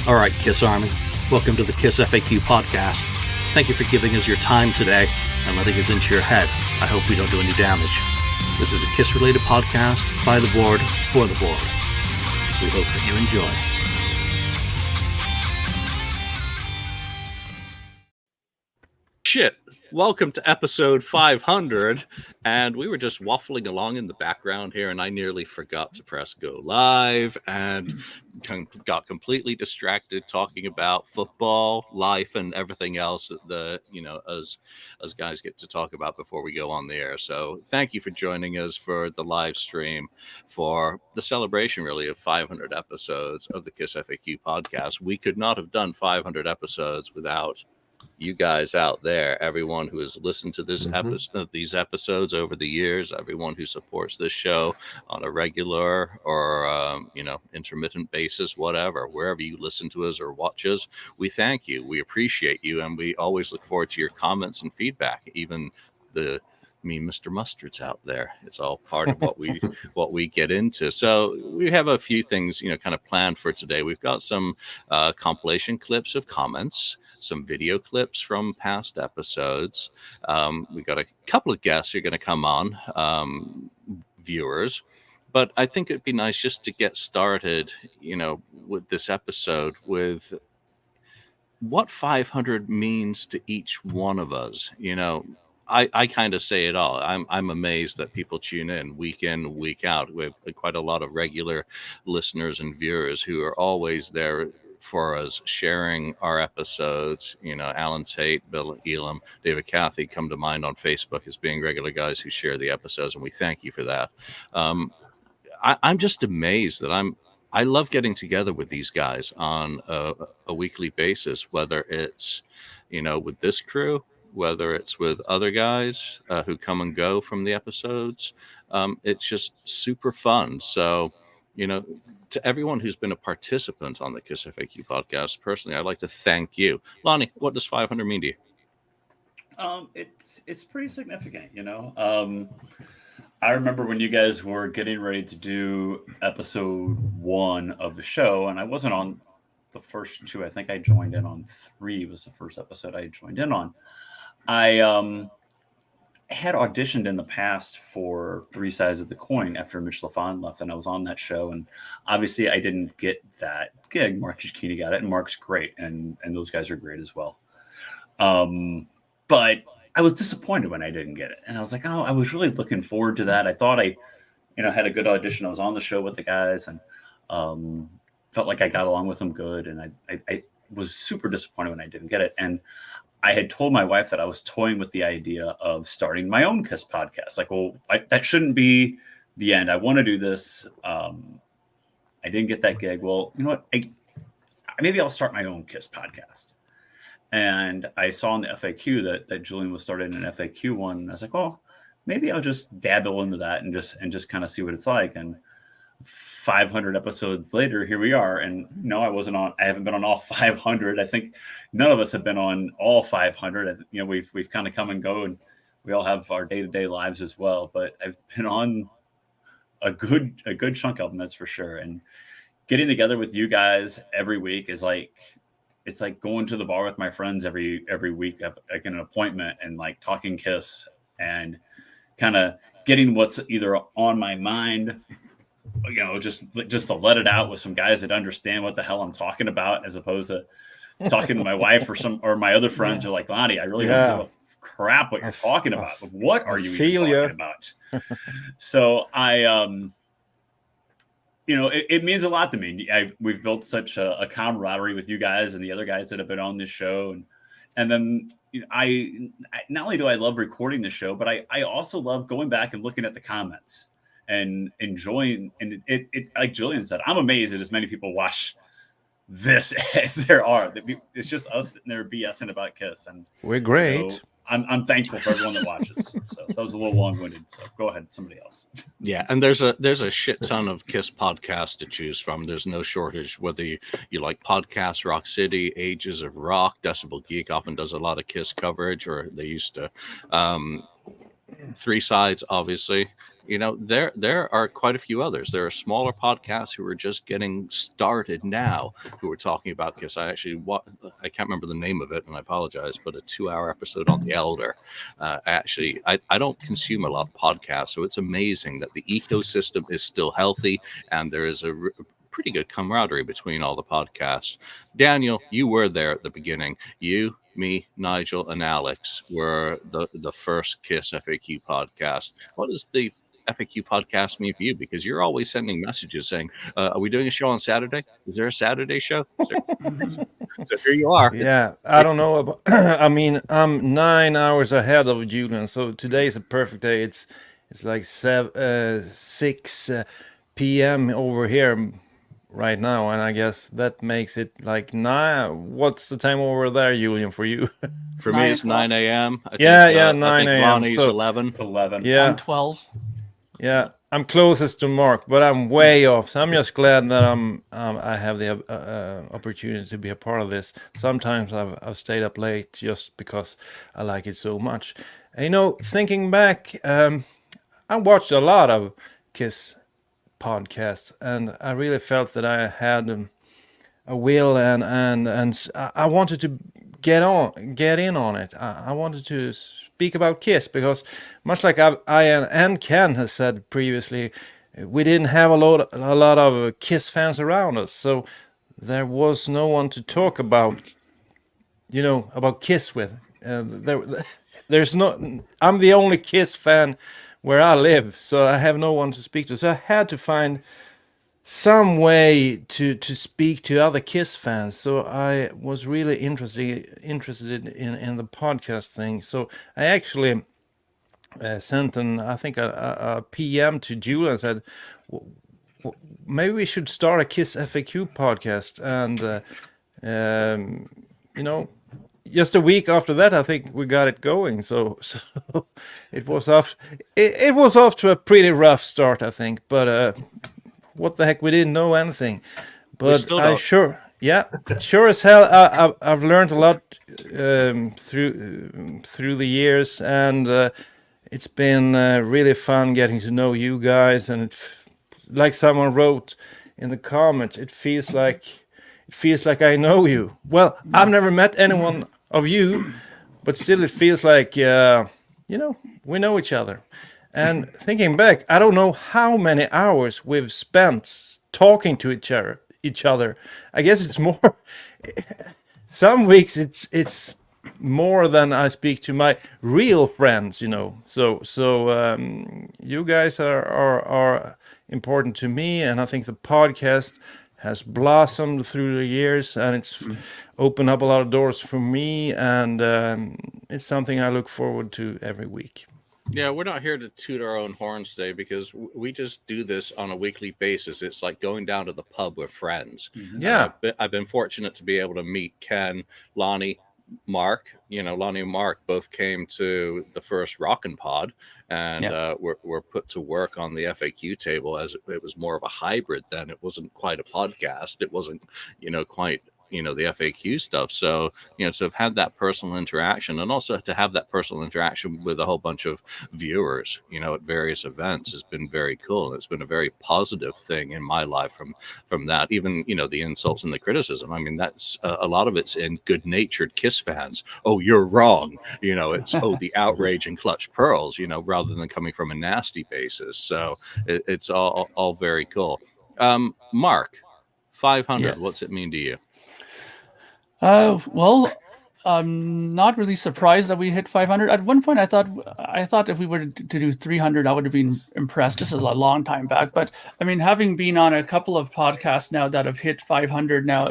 All right, KISS Army, welcome to the KissFAQ Podcast. Thank you for giving us your time today and letting us into your head. I hope we don't do any damage. This is a KISS-related podcast by the board, for the board. We hope that you enjoy. Shit. Welcome to episode 500, and we were just waffling along in the background here, and I nearly forgot to press go live and got completely distracted talking about football, life, and everything else that us guys get to talk about before we go on the air. So thank you for joining us for the live stream for the celebration, really, of 500 episodes of the KissFAQ podcast. We could not have done 500 episodes without you guys out there, everyone who has listened to this these episodes over the years, everyone who supports this show on a regular or intermittent basis, wherever you listen to us or watch us, we thank you, we appreciate you, and we always look forward to your comments and feedback. Even Mr. Mustard's out there. It's all part of what we get into. So we have a few things, kind of planned for today. We've got some compilation clips of comments, some video clips from past episodes. We got a couple of guests who are going to come on, viewers. But I think it'd be nice just to get started, with this episode with what 500 means to each one of us. I kind of say it all. I'm amazed that people tune in, week out. We have quite a lot of regular listeners and viewers who are always there for us, sharing our episodes. Alan Tate, Bill Elam, David Cathy come to mind on Facebook as being regular guys who share the episodes, and we thank you for that. I'm just amazed that I love getting together with these guys on a weekly basis, whether it's with this crew, whether it's with other guys who come and go from the episodes. It's just super fun. So, to everyone who's been a participant on the KissFAQ podcast, personally, I'd like to thank you. Lonnie, what does 500 mean to you? It's pretty significant, I remember when you guys were getting ready to do episode 1 of the show, and I wasn't on the first 2. I think I joined in on 3 was the first episode I joined in on. I had auditioned in the past for 3 Sides of the Coin after Mitch LaFon left, and I was on that show. And obviously, I didn't get that gig. Mark Giacchini got it, and Mark's great, and those guys are great as well. But I was disappointed when I didn't get it, and I was like, I was really looking forward to that. I thought I, had a good audition. I was on the show with the guys, and felt like I got along with them good, and I was super disappointed when I didn't get it. And I had told my wife that I was toying with the idea of starting my own KISS podcast. Like, that shouldn't be the end. I want to do this. I didn't get that gig. Well, you know what? Maybe I'll start my own KISS podcast. And I saw in the FAQ that Julian was starting an FAQ one. And I was like, well, maybe I'll just dabble into that and just kind of see what it's like. And 500 episodes later, here we are. And no, I haven't been on all 500. I think none of us have been on all 500. We've kind of come and go, and we all have our day-to-day lives as well. But I've been on a good chunk of them, that's for sure. And getting together with you guys every week is it's like going to the bar with my friends every week. I've like an appointment and like talking KISS and kind of getting what's either on my mind, just to let it out with some guys that understand what the hell I'm talking about, as opposed to talking to my wife or my other friends are like, Lonnie, I really don't give a crap what you're talking about. But what are you even talking about? So it means a lot to me. We've built such a camaraderie with you guys and the other guys that have been on this show. And then I not only do I love recording the show, but I also love going back and looking at the comments and enjoying. And it like Julian said, I'm amazed that as many people watch this as there are. It's just us sitting there BSing about KISS. And we're great. I'm thankful for everyone that watches. So that was a little long-winded. So go ahead, somebody else. Yeah, and there's a shit ton of KISS podcasts to choose from. There's no shortage. Whether you like podcasts, Rock City, Ages of Rock, Decibel Geek often does a lot of KISS coverage, or they used to. 3 Sides, obviously. there are quite a few others. There are smaller podcasts who are just getting started now who are talking about Kiss. I can't remember the name of it, and I apologize, but a 2-hour episode on The Elder. I don't consume a lot of podcasts, so it's amazing that the ecosystem is still healthy, and there is a pretty good camaraderie between all the podcasts. Daniel, you were there at the beginning. You, me, Nigel, and Alex were the first Kiss FAQ podcast. What does the FAQ podcast mean for you? Because you're always sending messages saying, are we doing a show on Saturday? Is there a Saturday show? So here you are. Yeah, I don't know about, I mean, I'm 9 hours ahead of Julian, so today is a perfect day. It's like 6 p.m. over here right now, and I guess that makes it like 9. What's the time over there, Julian, for you? For me, it's 9 a.m. 9 a.m. Lonnie's So 11. It's 11. Yeah, I'm 12. yeah, I'm closest to Mark, but I'm way off. So I'm just glad that I have the opportunity to be a part of this. Sometimes I've stayed up late just because I like it so much. And, thinking back, I watched a lot of Kiss podcasts, and I really felt that I had a will, and I wanted to get in on it. I wanted to speak about Kiss because, much like I and Ken has said previously, we didn't have a lot of Kiss fans around us, so there was no one to talk about Kiss with. There's no. I'm the only Kiss fan where I live, so I have no one to speak to. So I had to find some way to speak to other Kiss fans. So I was really interested in the podcast thing. So I actually sent a PM to Julia and said, maybe we should start a Kiss FAQ podcast. And just a week after that, I think we got it going. So it was off. It was off to a pretty rough start, I think. But what the heck, we didn't know anything. But sure as hell, I've learned a lot through the years, and it's been really fun getting to know you guys. And like someone wrote in the comments, it feels like I know you. Well, I've never met anyone of you, but still it feels like, we know each other. And thinking back, I don't know how many hours we've spent talking to each other. I guess it's more, some weeks it's more than I speak to my real friends, So you guys are important to me, and I think the podcast has blossomed through the years, and it's opened up a lot of doors for me, and it's something I look forward to every week. Yeah, we're not here to toot our own horns today because we just do this on a weekly basis. It's like going down to the pub with friends. Mm-hmm. Yeah. I've been fortunate to be able to meet Ken, Lonnie, Mark. Lonnie and Mark both came to the first Rockin' Pod, and were put to work on the FAQ table, as it was more of a hybrid then. It wasn't quite a podcast. It wasn't, quite the FAQ stuff. So, to have had that personal interaction, and also to have that personal interaction with a whole bunch of viewers, at various events has been very cool. And it's been a very positive thing in my life from that. Even, the insults and the criticism. I mean, that's a lot of it's in good-natured Kiss fans. Oh, you're wrong. It's, the outrage and clutch pearls, rather than coming from a nasty basis. So it's all very cool. Mark, 500, Yes. What's it mean to you? Well, I'm not really surprised that we hit 500. At one point, I thought if we were to do 300, I would have been impressed. This is a long time back, but I mean, having been on a couple of podcasts now that have hit 500 now,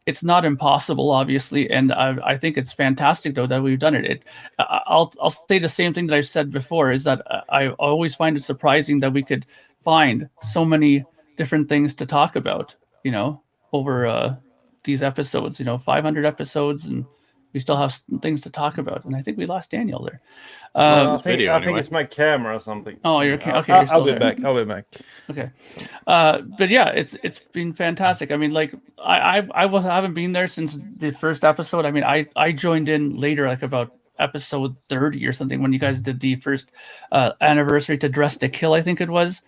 it's not impossible, obviously, and I think it's fantastic though that we've done it. I'll say the same thing that I've said before, is that I always find it surprising that we could find so many different things to talk about, over these episodes, 500 episodes, and we still have things to talk about. And I think we lost Daniel there. I think anyway. it's my camera or something. Oh, you're okay. Okay, I'll be back. I'll be back. Okay. But yeah, it's been fantastic. I mean, like I haven't been there since the first episode. I mean, I joined in later, like about episode 30 or something when you guys did the first anniversary to Dress to Kill, I think it was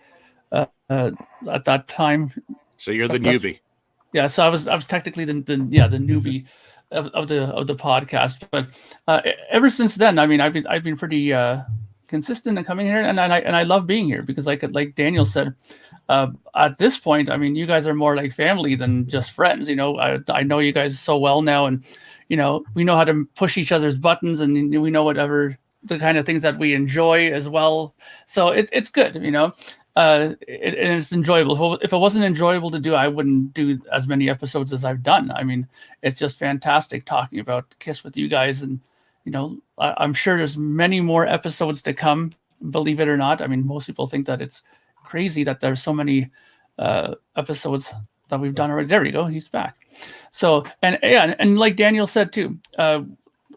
at that time. So you're the newbie. Yeah, so I was technically the newbie of the podcast, but ever since then, I mean, I've been pretty consistent in coming here, and I love being here because like Daniel said, at this point, I mean, you guys are more like family than just friends. You know, I know you guys so well now, and you know, we know how to push each other's buttons, and we know whatever the kind of things that we enjoy as well. So it's good, you know. And it's enjoyable. If it wasn't enjoyable to do, I wouldn't do as many episodes as I've done. I mean, it's just fantastic talking about Kiss with you guys, and you know, I'm sure there's many more episodes to come. Believe it or not, I mean, most people think that it's crazy that there's so many episodes that we've done already. There we go, he's back. So and like Daniel said too,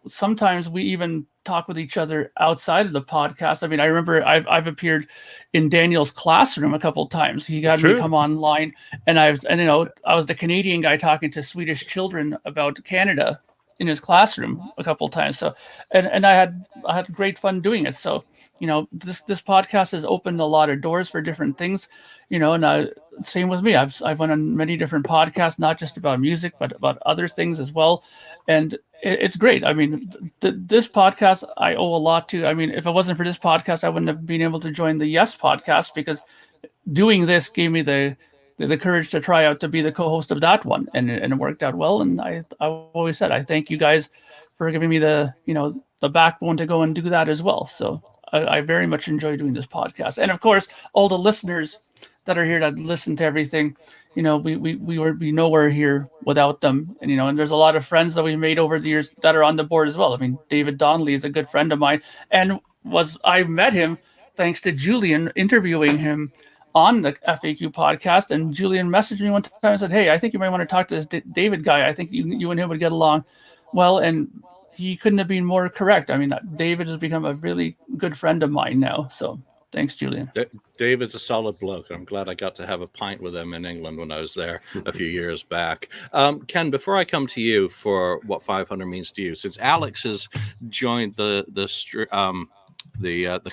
sometimes we even talk with each other outside of the podcast. I mean, I remember I've appeared in Daniel's classroom a couple of times. He got me to come online, and I was the Canadian guy talking to Swedish children about Canada in his classroom a couple of times. So, and I had great fun doing it. So, you know, this podcast has opened a lot of doors for different things, you know, and same with me. I've went on many different podcasts, not just about music, but about other things as well. And it's great. I mean, this podcast I owe a lot to. I mean, if it wasn't for this podcast, I wouldn't have been able to join the Yes podcast, because doing this gave me the courage to try out to be the co-host of that one, and it worked out well. And I always said I thank you guys for giving me the backbone to go and do that as well. So I very much enjoy doing this podcast, and of course all the listeners that are here that listen to everything. You know, we know we're here without them, and you know, and there's a lot of friends that we've made over the years that are on the board as well. I mean, David Donnelly is a good friend of mine, and I met him thanks to Julian interviewing him on the FAQ podcast. And Julian messaged me one time and said, "Hey, I think you might want to talk to this David guy. I think you and him would get along well." And he couldn't have been more correct. I mean, David has become a really good friend of mine now. So thanks, Julian. David's a solid bloke. I'm glad I got to have a pint with him in England when I was there a few years back. Ken, before I come to you for what 500 means to you, since Alex has joined the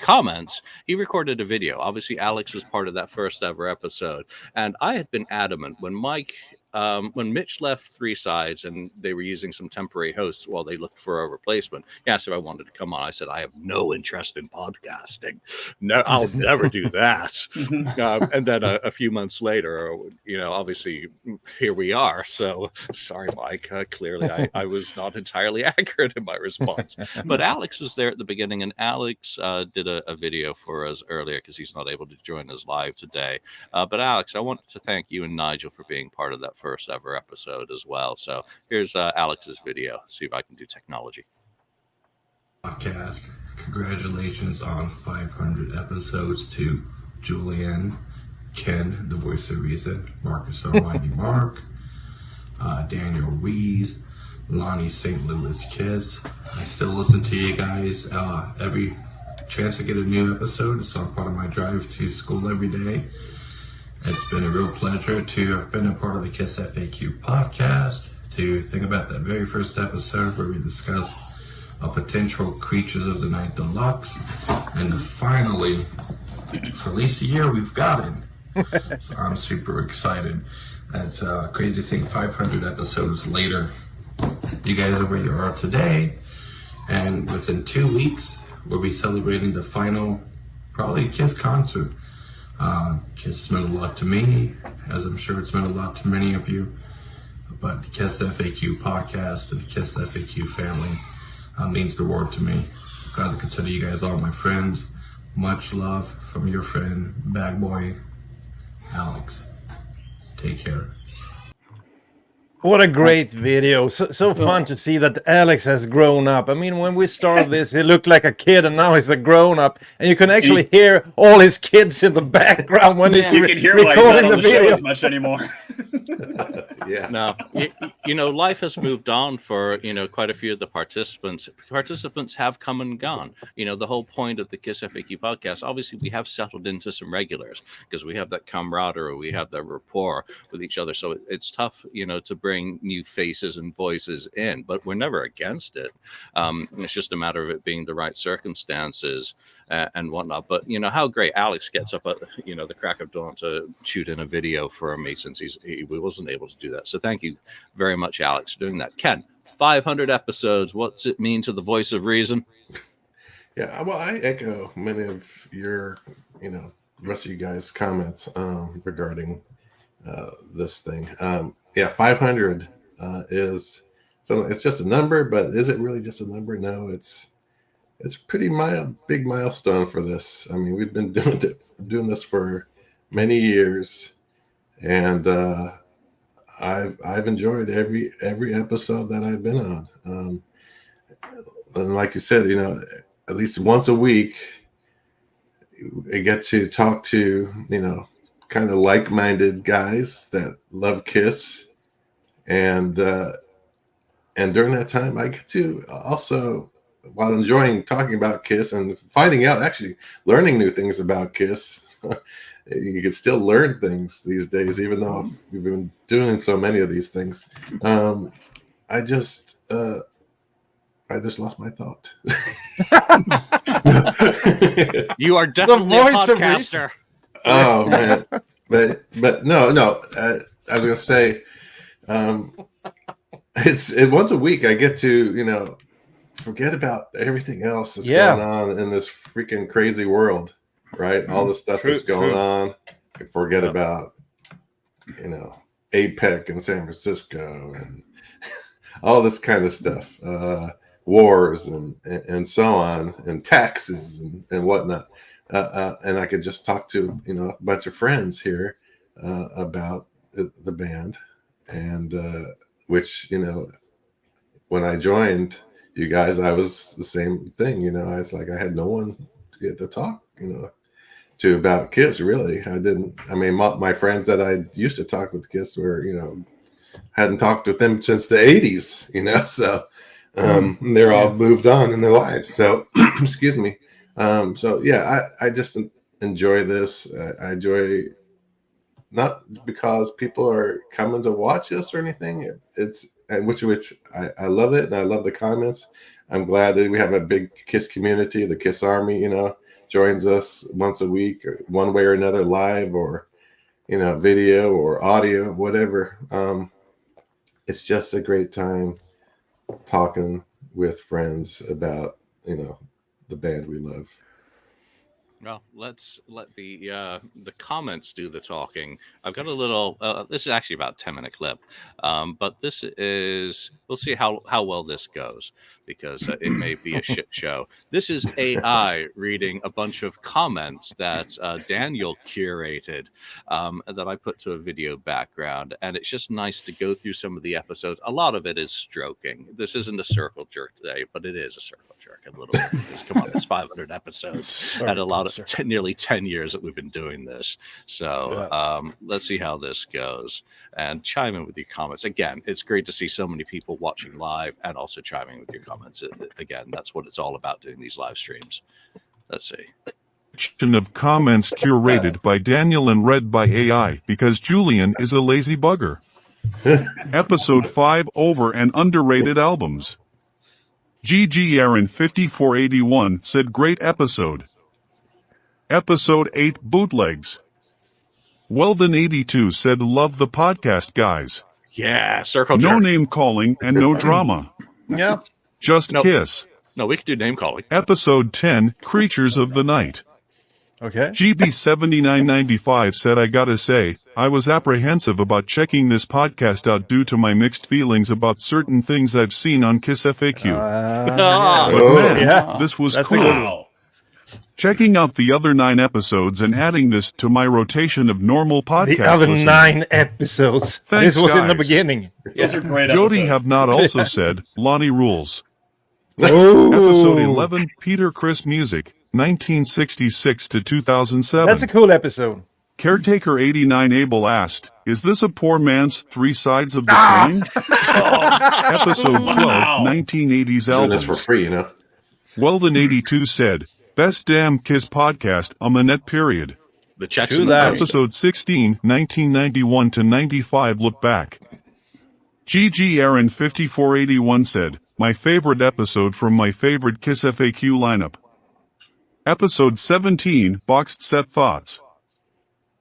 comments, he recorded a video. Obviously, Alex was part of that first ever episode, and I had been adamant when Mitch left Three Sides and they were using some temporary hosts while they looked for a replacement. He asked if I wanted to come on. I said, I have no interest in podcasting. No, I'll never do that. And then a few months later, you know, obviously here we are. So sorry, Mike. Clearly I was not entirely accurate in my response. But Alex was there at the beginning, and Alex did a video for us earlier because he's not able to join us live today. But Alex, I want to thank you and Nigel for being part of that first ever episode as well. So here's Alex's video. See if I can do technology. Podcast. Congratulations on 500 episodes to Julian, Ken, the voice of reason, Marcus Almighty Mark, Daniel Reed, Lonnie St. Louis Kiss. I still listen to you guys every chance I get a new episode. It's all part of my drive to school every day. It's been a real pleasure to have been a part of the KissFAQ podcast, to think about that very first episode where we discussed potential Creatures of the Night Deluxe, and finally, for at least a year, we've got it. So I'm super excited. It's crazy to think 500 episodes later, you guys are where you are today, and within 2 weeks, we'll be celebrating the final, probably Kiss concert. Kiss meant a lot to me, as I'm sure it's meant a lot to many of you. But the KissFAQ podcast and the KissFAQ family means the world to me. I'm glad to consider you guys all my friends. Much love from your friend, Bag Boy Alex. Take care. What a great video. So fun to see that Alex has grown up. I mean, when we started this, he looked like a kid, and now he's a grown-up. And you can actually hear all his kids in the background when he's you can hear recording the video. show as much anymore. Yeah. No, life has moved on for, quite a few of the participants. Participants have come and gone. The whole point of the KissFAQ podcast, obviously we have settled into some regulars because we have that camaraderie, we have that rapport with each other. So it's tough, to bring new faces and voices in, but we're never against it. It's just a matter of it being the right circumstances and whatnot. But, how great Alex gets up at, the crack of dawn to shoot in a video for me since he wasn't able to do that. So thank you very much, Alex, for doing that. Ken, 500 episodes. What's it mean to the voice of reason? Yeah, well, I echo many of your, the rest of you guys' comments regarding this thing. 500 is, so it's just a number, but is it really just a number? No, it's pretty big milestone for this. I mean, we've been doing this for many years, and I've enjoyed every episode that I've been on. And like you said, at least once a week, I get to talk to, kind of like-minded guys that love Kiss. And during that time, I get to also, while enjoying talking about Kiss and finding out, actually learning new things about Kiss, you can still learn things these days, even though we've been doing so many of these things. I just lost my thought. You are definitely a podcaster. Oh man, but no. I was gonna say, it's once a week I get to forget about everything else that's going on in this freaking crazy world, right? All the stuff that's going on. I forget about APEC in San Francisco and all this kind of stuff, wars and so on, and taxes and whatnot. And I could just talk to a bunch of friends here about the band, and which when I joined you guys, I was the same thing. I was like, I had no one to talk to about Kiss. Really, I didn't. I mean, my friends that I used to talk with Kiss were hadn't talked with them since the 80s. So they're all moved on in their lives. So excuse me. So yeah, I just enjoy this. I enjoy, not because people are coming to watch us or anything. Which I love it, and I love the comments. I'm glad that we have a big Kiss community. The Kiss Army, joins us once a week, or one way or another, live or video or audio, whatever. It's just a great time talking with friends about the band we love. Well, let's let the comments do the talking. I've got a little. This is actually about a 10-minute clip, but this is. We'll see how well this goes, because it may be a shit show. This is AI reading a bunch of comments that Daniel curated that I put to a video background, and it's just nice to go through some of the episodes. A lot of it is stroking. This isn't a circle jerk today, but it is a circle jerk a little bit. Because, come on, it's 500 episodes and a lot of nearly 10 years that we've been doing this. So let's see how this goes, and chime in with your comments. Again, it's great to see so many people watching live and also chiming with your comments. Again, that's what it's all about, doing these live streams. Let's see. Of comments curated by Daniel and read by AI because Julian is a lazy bugger. Episode 5, over and underrated albums. GG Aaron 5481 said great episode. Episode 8, bootlegs. Weldon 82 said love the podcast, guys. Yeah, circle no jerk. Name calling and no drama. Yeah. Just Kiss. No, we could do name calling. Episode 10, Creatures of the Night. Okay. GB7995 said, I gotta say, I was apprehensive about checking this podcast out due to my mixed feelings about certain things I've seen on KissFAQ. But man, this was cool. Wow. Checking out the other 9 episodes and adding this to my rotation of normal podcasts. The other listening. 9 episodes. Thanks, This was in the guys. beginning. Those are great Jody episodes. have not also said, Lonnie rules. Oh. Episode 11, Peter Criss Music, 1966 to 2007. That's a cool episode. Caretaker 89 Abel asked, "Is this a poor man's Three Sides of the Coin?" Episode 12, 1980s Doing this albums. for free, you know. Weldon 82 said, "Best damn Kiss podcast on the net period." The checks True and the that. postal. Episode 16, 1991 to 95 look back. GG Aaron 5481 said, "My favorite episode from my favorite KissFAQ lineup." Episode 17, boxed set thoughts.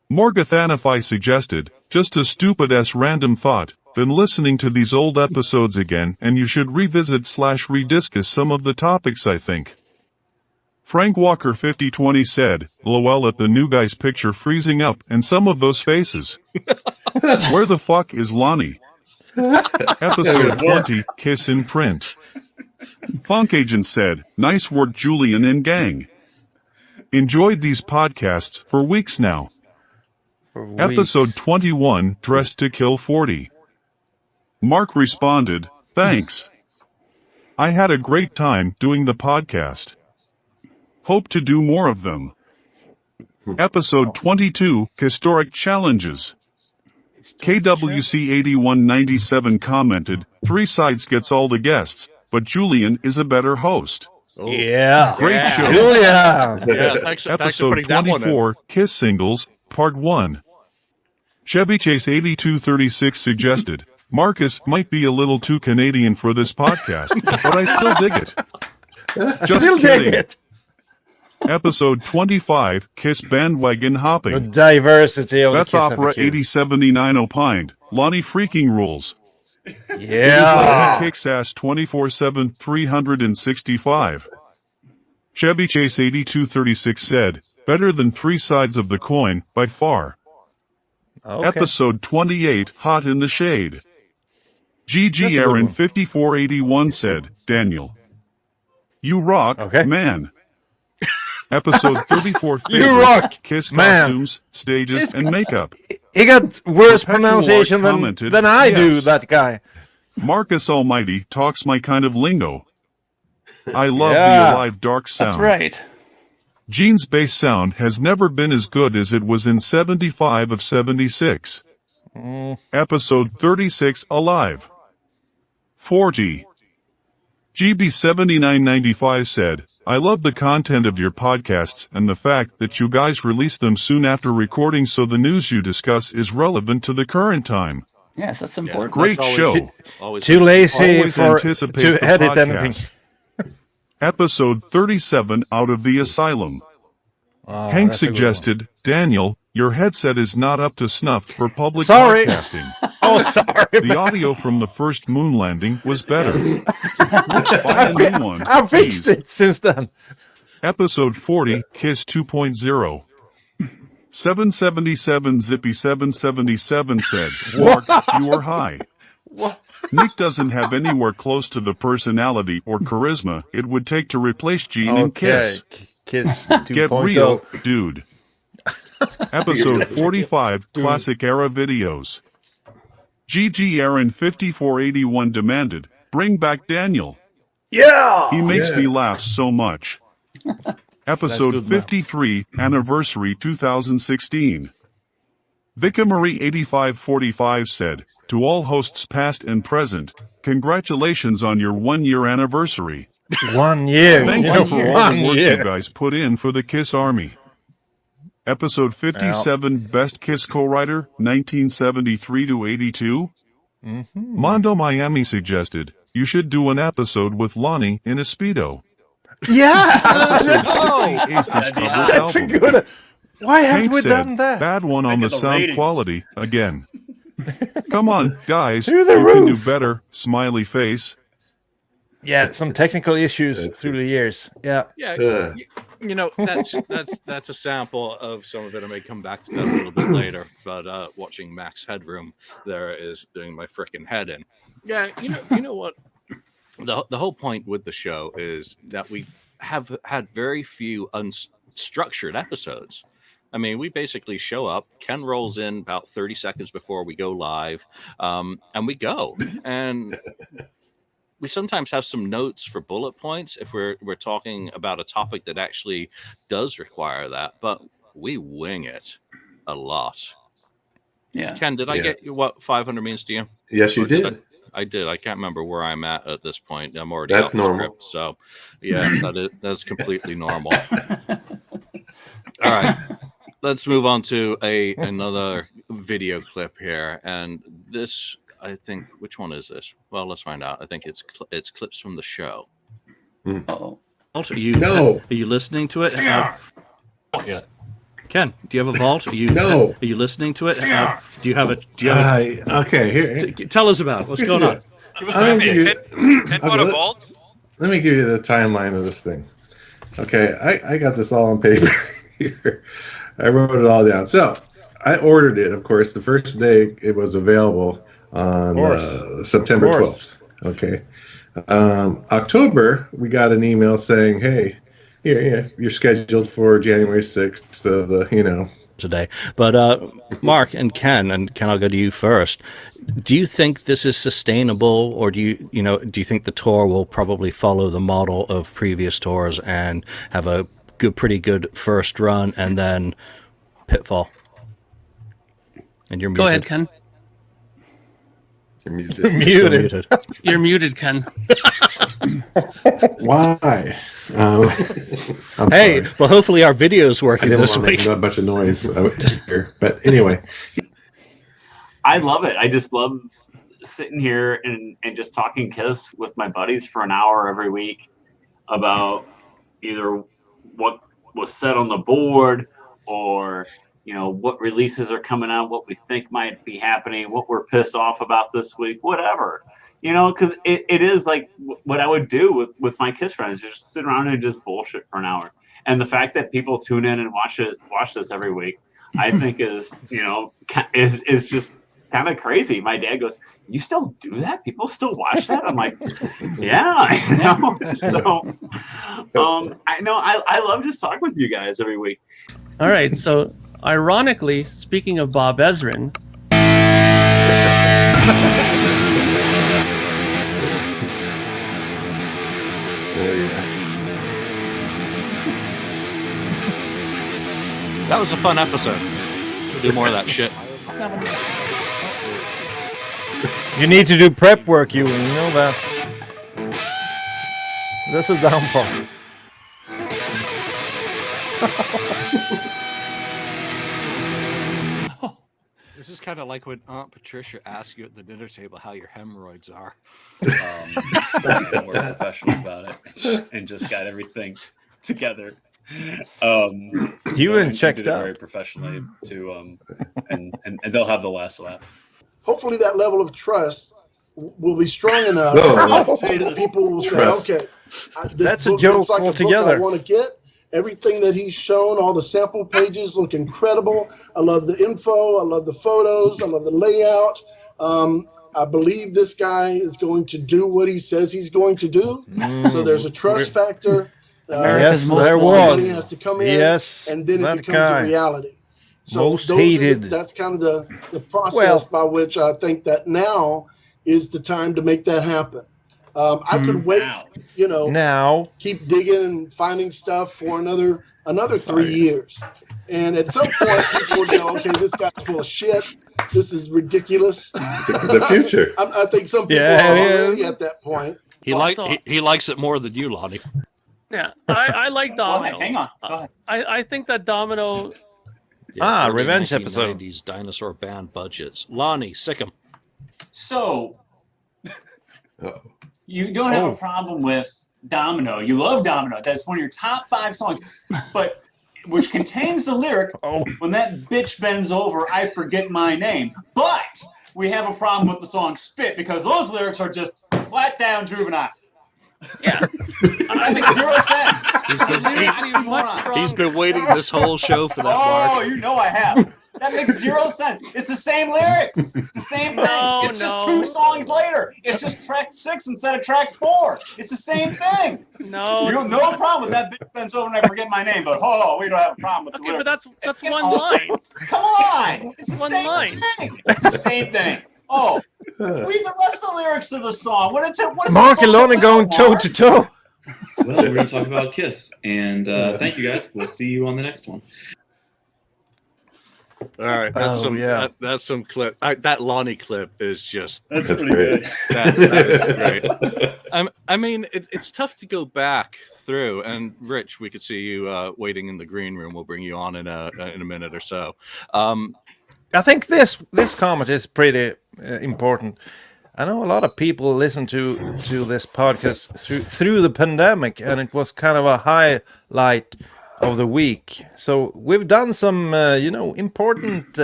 Morgathanify suggested, "Just a stupid-ass random thought, been listening to these old episodes again and you should revisit/rediscuss some of the topics I think." Frank Walker 5020 said, "LOL at the new guy's picture freezing up and some of those faces. Where the fuck is Lonnie?" Episode 20, Kiss in Print. Funk Agent said, "Nice work Julian and gang. Enjoyed these podcasts for weeks now." For Episode weeks. 21, Dressed to Kill 40. Mark responded, "Thanks. I had a great time doing the podcast. Hope to do more of them." Episode 22, Historic Challenges. KWC 8197 commented, "Three Sides gets all the guests, but Julian is a better host." Oh. Yeah. Great Yeah. show. Julian. Yeah, thanks for Episode putting that one in. 24, Kiss Singles, Part 1. Chevy Chase 8236 suggested, "Marcus might be a little too Canadian for this podcast, but I still dig it." Just Still kidding. dig it. Episode 25, Kiss Bandwagon The Hopping. diversity of Beth the Opera KissFAQ. 8079 opined, "Lonnie freaking rules. Yeah. Kicks ass 24/7 365. Chevy Chase 8236 said, "Better than Three Sides of the Coin, by far." Okay. Episode 28, Hot in the Shade. That's GG a good Aaron one. 5481 said, "Daniel, you rock, Okay. man." Episode 34, You favorite, rock, Kiss man. costumes, stages, and makeup. He got worse Perpetual pronunciation Art commented, than I do, "Yes. that guy. Marcus Almighty talks my kind of lingo. I love Yeah. the alive dark sound." That's right. Gene's bass sound has never been as good as it was in 75 of 76. Episode 36, Alive. 40. GB7995 said, "I love the content of your podcasts and the fact that you guys release them soon after recording so the news you discuss is relevant to the current time. Yes, that's important. Great That's show. Always Too lazy Always for anticipate to the edit podcast." anything. Episode 37, Out of the Asylum. Oh, Hank that's a good suggested, "Daniel, your headset is not up to snuff for public Sorry. podcasting. one. Oh, sorry. The audio from the first moon landing was better. Buy a new one, I fixed please." it since then. Episode 40, Kiss 2.0. 777 Zippy 777 said, "Mark, you are high. Nick doesn't have anywhere close to the personality or charisma it would take to replace Gene and Kiss. Kiss Get 2.0. real, dude." Episode 45, Classic Era Videos. GG Aaron 5481 demanded, "Bring back Daniel. Yeah. He makes me laugh so much." Episode good, man. 53, Anniversary 2016. Vika Marie 8545 said, "To all hosts past and present, congratulations on your 1-year anniversary. 1 year. Thank Yeah, you for all the 1 work year. you guys put in for the Kiss Army." Episode 57, Best Kiss Co-Writer, 1973 to 82. Mondo Miami suggested, "You should do an episode with Lonnie in a Speedo." Yeah. That's, Aces cover that's a album. good. Why haven't Hank we said, done that? "Bad one on the Look at the sound ratings." quality, again. Come on, guys, Through the you can do roof. better, smiley face." Yeah, some technical issues That's through the years. Yeah. Yeah, you know, that's a sample of some of it. I may come back to that a little bit later. But watching Max Headroom there is doing my frickin' head in. Yeah, you know what? The whole point with the show is that we have had very few unstructured episodes. I mean, we basically show up. Ken rolls in about 30 seconds before we go live, and we go. And we sometimes have some notes for bullet points if we're talking about a topic that actually does require that, but we wing it. a lot. Yeah. Ken, did I get you what 500 means to you? Yes, you did. I did. I can't remember where I'm at this point. I'm already That's off the normal. script, so yeah, that's completely normal. All right, let's move on to another video clip here, and this, I think, which one is this? Well, let's find out. I think it's clips from the show. Oh. Also, are you listening to it? Yeah. Ken, do you have a vault? Are you listening to it? Do you have a? Okay, here. Tell us about it. What's going on? Ken bought a vault? Let me give you the timeline of this thing. Okay, I got this all on paper here. I wrote it all down. So I ordered it, of course, the first day it was available on September 12th. Okay. October, we got an email saying, hey, you're scheduled for January 6th of the, today. But Mark and Ken, I'll go to you first. Do you think this is sustainable, or do you think the tour will probably follow the model of previous tours and have a pretty good first run and then pitfall? And you're muted. Go ahead, Ken. You're muted. Muted. You're muted, Ken. Why? I'm hey, sorry. well, hopefully our video is I working didn't this want to week. make a bunch of noise here. But anyway. I love it. I just love sitting here and just talking KISS with my buddies for an hour every week about either what was said on the board or, what releases are coming out, what we think might be happening, what we're pissed off about this week, whatever. Because it is like what I would do with my KISS friends, just sit around and just bullshit for an hour. And the fact that people tune in and watch this every week, I think is just kind of crazy. My dad goes, "You still do that? People still watch that?" I'm like, "Yeah, I know." So, I know I love just talking with you guys every week. All right. So, ironically, speaking of Bob Ezrin. That was a fun episode. We'll do more of that shit. You need to do prep work, you know that. That's a down part. This is kind of like when Aunt Patricia asks you at the dinner table how your hemorrhoids are. We're professionals about it and just got everything together. You didn't check that very professionally too, and they'll have the last laugh. Hopefully, that level of trust will be strong enough that people will say, "Okay, that's a joke altogether." I want to get everything that he's shown. All the sample pages look incredible. I love the info. I love the photos. I love the layout. I believe this guy is going to do what he says he's going to do. So there's a trust factor. Yes, there money was. has to come in, Yes, and then that it becomes guy. a reality. So Most hated. That's kind of the process by which I think that now is the time to make that happen. I could wait, Now, keep digging and finding stuff for another 3 years. And at some point, people would go, "Okay, this guy's full of shit. This is ridiculous." The future. I think some people are already at that point. He likes it more than you, Lonnie. Yeah, I like Domino. Hang on. Go ahead. I think that Domino. Yeah, revenge 1990s dinosaur band budgets. Lonnie, sick 'em. So, you don't have a problem with Domino. You love Domino. That's one of your top 5 songs, but which contains the lyric, "When that bitch bends over, I forget my name." But we have a problem with the song "Spit" because those lyrics are just flat down juvenile. Yeah, that makes 0 sense. He's been waiting this whole show for that. Oh, Mark. you know I have. That makes 0 sense. It's the same lyrics. It's the same thing. It's just 2 songs later. It's just track 6 instead of track 4. It's the same thing. No. You have no problem with that bitch bends over and I forget my name, but we don't have a problem with the lyrics. But that's one line. Come on. It's the One same line. thing. It's the same thing. Read the rest of the lyrics to the song. What is Mark and Lonnie going toe to toe. Well, we're going to talk about KISS, and thank you guys. We'll see you on the next one. All right, that's yeah. that's some clip. That Lonnie clip is just That's That's pretty great. good. that is great. I mean, it's tough to go back through. And Rich, we could see you waiting in the green room. We'll bring you on in a minute or so. I think this comment is pretty important. I know a lot of people listen to this podcast through the pandemic, and it was kind of a highlight of the week. So we've done some important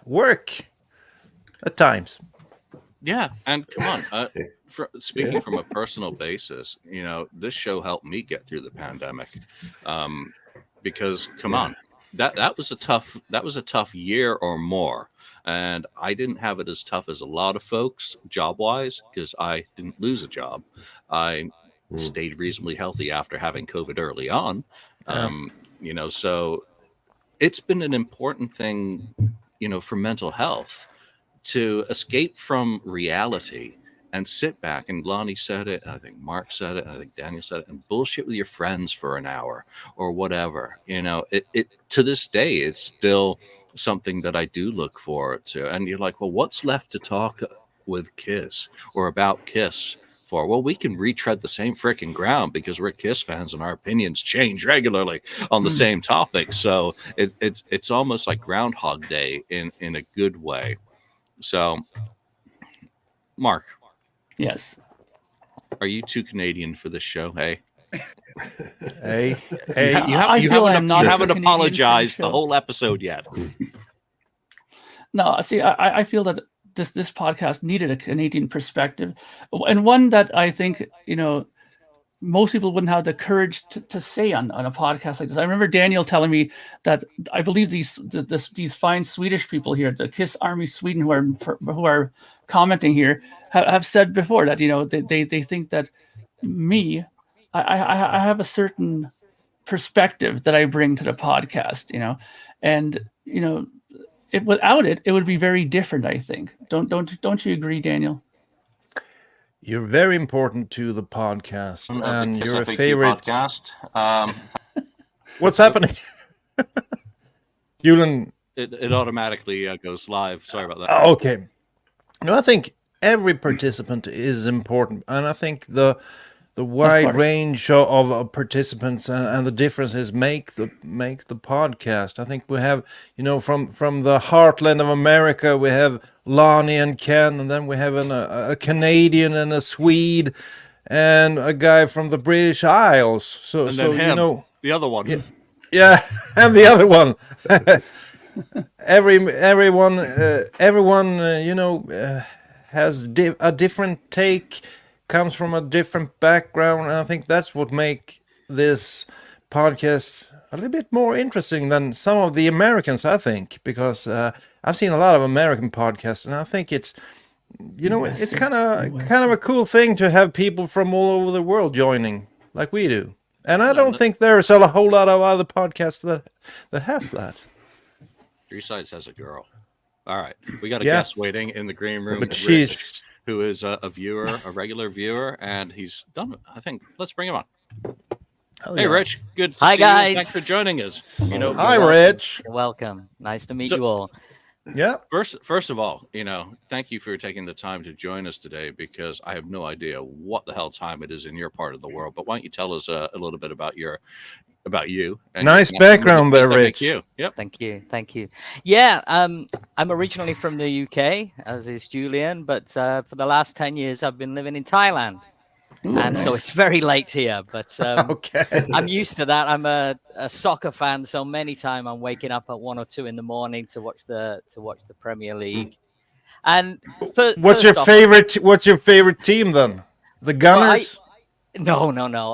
work at times. Yeah, and come on. Speaking from a personal basis, this show helped me get through the pandemic, because come on, that was a tough year or more, and I didn't have it as tough as a lot of folks job wise, because I didn't lose a job. I stayed reasonably healthy after having COVID early on. So it's been an important thing, for mental health, to escape from reality and sit back. And Lonnie said it, and I think Mark said it, and I think Daniel said it, and bullshit with your friends for an hour or whatever. It to this day, it's still something that I do look forward to. And you're like, well, what's left to talk with Kiss or about Kiss for? Well, we can retread the same freaking ground because we're Kiss fans and our opinions change regularly on the same topic. So it's almost like Groundhog Day in a good way. So, Mark. Yes. Are you too Canadian for this show? Hey. Hey. You haven't apologized the whole episode yet. No, see, I feel that this podcast needed a Canadian perspective, and one that I think most people wouldn't have the courage to say on a podcast like this. I remember Daniel telling me that I believe these fine Swedish people here, the Kiss Army Sweden, who are commenting here, have said before that they think that I have a certain perspective that I bring to the podcast, and without it would be very different. I think. Don't you agree, Daniel? You're very important to the podcast, and you're a favorite podcast. What's happening? Julian, it automatically goes live. Sorry about that. Oh, okay. No, I think every participant is important, and I think the wide range of participants and the differences make the podcast. I think we have, from the heartland of America, we have Lonnie and Ken, and then we have a Canadian and a Swede, and a guy from the British Isles. So him, the other one. Yeah, and the other one. Everyone, has a different take. Comes from a different background, and I think that's what make this podcast a little bit more interesting than some of the Americans, I think, because I've seen a lot of American podcasts, and I think it's it's kind of a cool thing to have people from all over the world joining like we do. And I don't think there's a whole lot of other podcasts that has that. Three Sides has a girl. All right, we got a guest waiting in the green room. But she's who is a viewer, a regular viewer, and he's done it. I think let's bring him on. Hey, Rich. Good to see guys. you. Thanks for joining us. Hi, Rich. You're welcome. Nice to meet you all. Yeah. First of all, thank you for taking the time to join us today, because I have no idea what the hell time it is in your part of the world. But why don't you tell us a little bit about you? And nice background there, Rich. Yep. Thank you. Yeah, I'm originally from the UK, as is Julian, but for the last 10 years I've been living in Thailand. Ooh, and nice. So it's very late here, but okay. I'm used to that. I'm a soccer fan, so many times I'm waking up at 1 or 2 in the morning to watch the Premier League. And what's your favorite team then? The Gunners? No.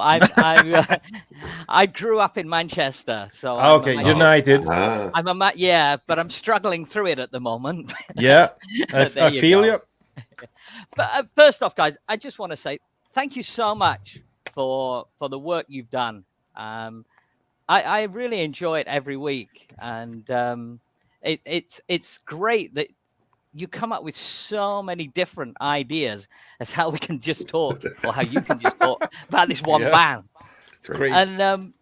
I grew up in Manchester, so United. But I'm struggling through it at the moment. Yeah, I feel you. But first off, guys, I just want to say thank you so much for the work you've done. I really enjoy it every week, and it's great that you come up with so many different ideas as how we can just talk, or how you can just talk about this one band. It's great. And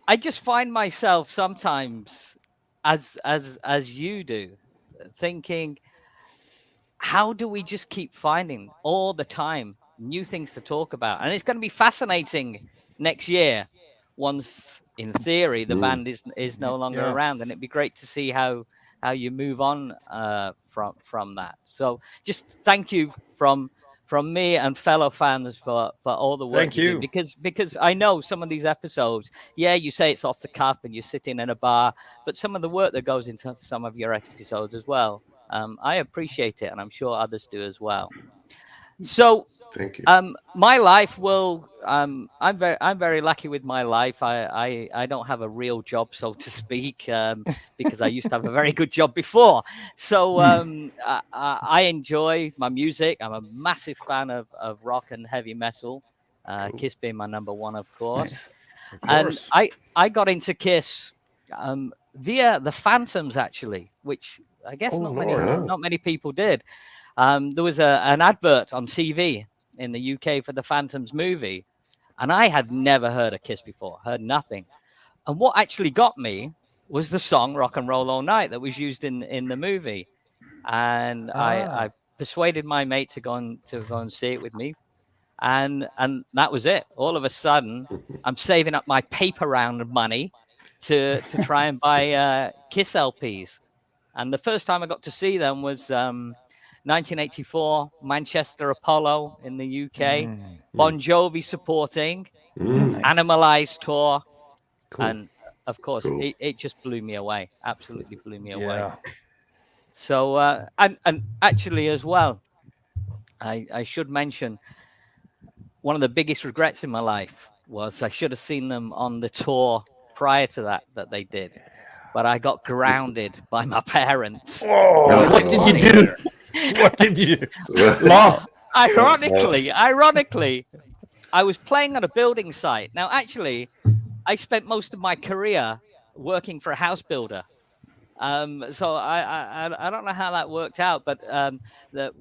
I just find myself sometimes as you do, thinking, how do we just keep finding all the time new things to talk about? And it's going to be fascinating next year once, in theory, the band is no longer around, and it'd be great to see how you move on from that. So just thank you from me and fellow fans for all the work you do, because I know some of these episodes, you say it's off the cuff and you're sitting in a bar, but some of the work that goes into some of your episodes as well, I appreciate it, and I'm sure others do as well. So thank you. My life will I'm very lucky with my life. I don't have a real job, so to speak, because I used to have a very good job before. So I enjoy my music. I'm a massive fan of rock and heavy metal. Cool. Kiss being my number one, of course. Nice. And I got into Kiss via the Phantoms, actually, which I guess not many people did. There was an advert on TV in the UK for the Phantoms movie, and I had never heard of Kiss before, heard nothing. And what actually got me was the song Rock and Roll All Night that was used in the movie. And I persuaded my mate to go and see it with me. And that was it. All of a sudden, I'm saving up my paper round money to try and buy Kiss LPs. And the first time I got to see them was 1984, Manchester Apollo in the UK, Bon Jovi supporting, Animalized tour, and of course, it just blew me away. Absolutely blew me away. So, and actually as well, I should mention, one of the biggest regrets in my life was I should have seen them on the tour prior to that they did. But I got grounded by my parents. Whoa, what did you do? What did you do? Ironically, I was playing on a building site. Now, actually, I spent most of my career working for a house builder. So I don't know how that worked out, but the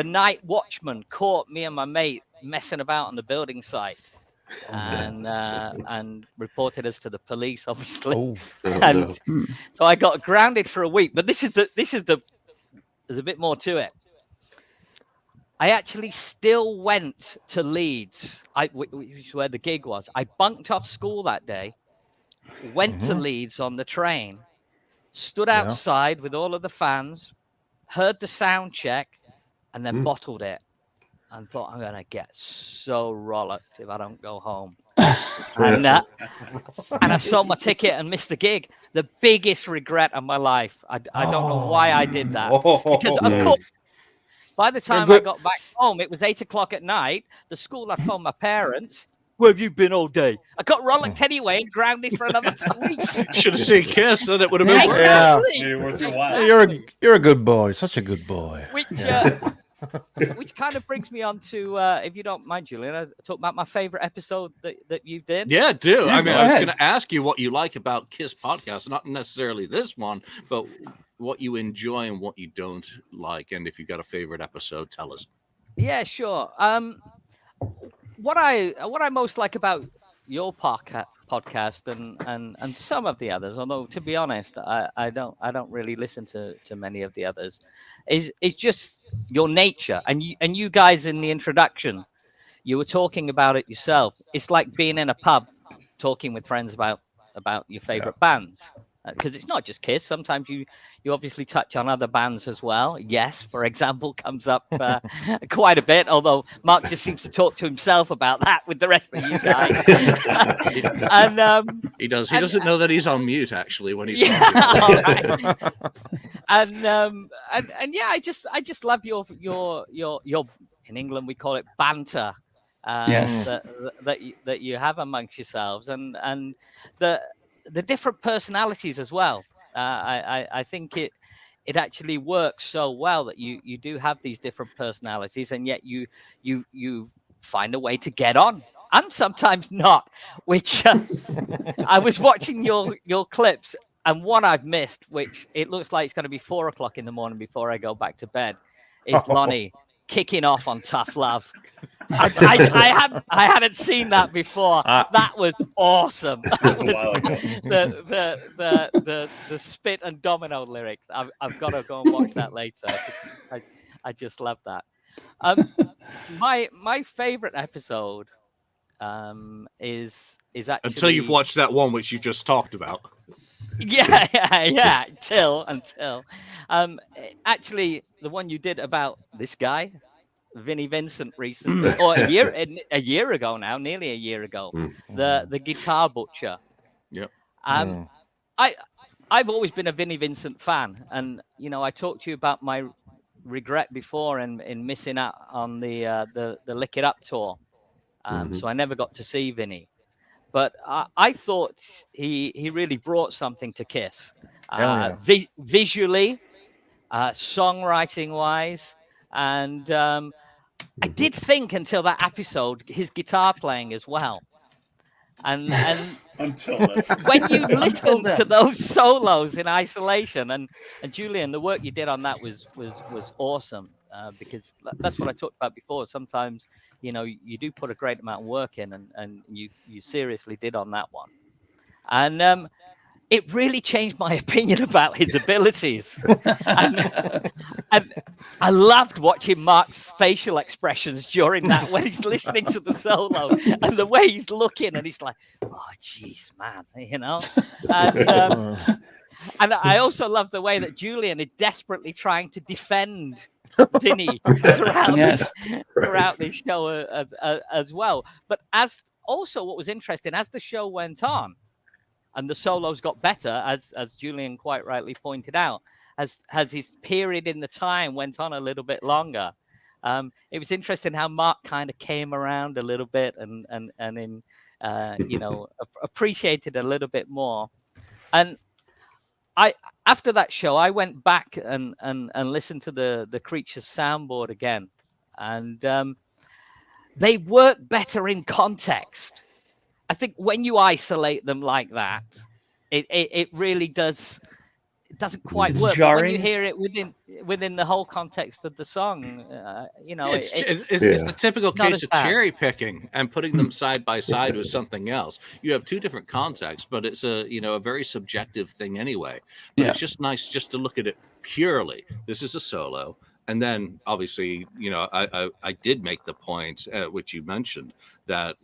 night watchman caught me and my mate messing about on the building site. And reported us to the police, obviously. So I got grounded for a week. But there's a bit more to it. I actually still went to Leeds, which is where the gig was. I bunked off school that day, went to Leeds on the train, stood outside with all of the fans, heard the sound check, and then bottled it. And thought, I'm going to get so rollocked if I don't go home. And I sold my ticket and missed the gig. The biggest regret of my life. I don't know why I did that. Because, of course, by the time I got back home, it was 8 o'clock at night. The school had phoned my parents. Where have you been all day? I got rollocked anyway and grounded for another week. Should have seen Kiss, then it would have been worth it. Maybe worth your while. You're a good boy. Such a good boy. Which kind of brings me on to, if you don't mind, Julian, I talk about my favorite episode that you did. Yeah, do. I mean, I was going to ask you what you like about Kiss Podcast, not necessarily this one, but what you enjoy and what you don't like. And if you've got a favorite episode, tell us. Yeah, sure. What I most like about your podcast and some of the others, although to be honest, I don't really listen to many of the others, is just your nature. And you guys in the introduction, you were talking about it yourself. It's like being in a pub talking with friends about your favorite bands. Because it's not just Kiss. Sometimes you obviously touch on other bands as well. Yes, for example, comes up quite a bit, although Mark just seems to talk to himself about that with the rest of you guys. And he does. He doesn't know that he's on mute, actually, when he's talking. And yeah, I just love your in England we call it banter. That you have amongst yourselves, and the different personalities as well. I think it actually works so well that you do have these different personalities, and yet you find a way to get on, and sometimes not. Which I was watching your clips, and one I've missed, which it looks like it's going to be 4 o'clock in the morning before I go back to bed, is Lonnie kicking off on Tough Love. I hadn't seen that before. That was awesome. That was the Spit and Domino lyrics. I've got to go and watch that later. I just love that. My favorite episode is actually until you've watched that one which you just talked about. Yeah. Until actually the one you did about this guy, Vinnie Vincent, recently, or a year ago now, nearly a year ago, the Guitar Butcher. Yep. I've always been a Vinnie Vincent fan, and I talked to you about my regret before in missing out on the Lick It Up tour. So I never got to see Vinnie. But I thought he really brought something to Kiss, visually, songwriting-wise, and I did think until that episode his guitar playing as well. And until then. When you listen to those solos in isolation, and Julian, the work you did on that was awesome, because that's what I talked about before. Sometimes you do put a great amount of work in, and you seriously did on that one, and it really changed my opinion about his abilities. and I loved watching Mark's facial expressions during that when he's listening to the solo, and the way he's looking, and he's like, "Oh, jeez, man," And I also love the way that Julian is desperately trying to defend Vinny throughout this show as well. But what was interesting, as the show went on and the solos got better, as Julian quite rightly pointed out, as his period in the time went on a little bit longer, it was interesting how Mark kind of came around a little bit and appreciated a little bit more. And after that show, I went back and listened to the Creatures soundboard again, and they work better in context. I think when you isolate them like that, it really does. It doesn't quite work. But when you hear it within the whole context of the song, it's the typical case of cherry picking and putting them side by side with something else. You have two different contexts, but it's a very subjective thing anyway. But it's just nice just to look at it purely. This is a solo. And then, obviously, I did make the point, which you mentioned, that,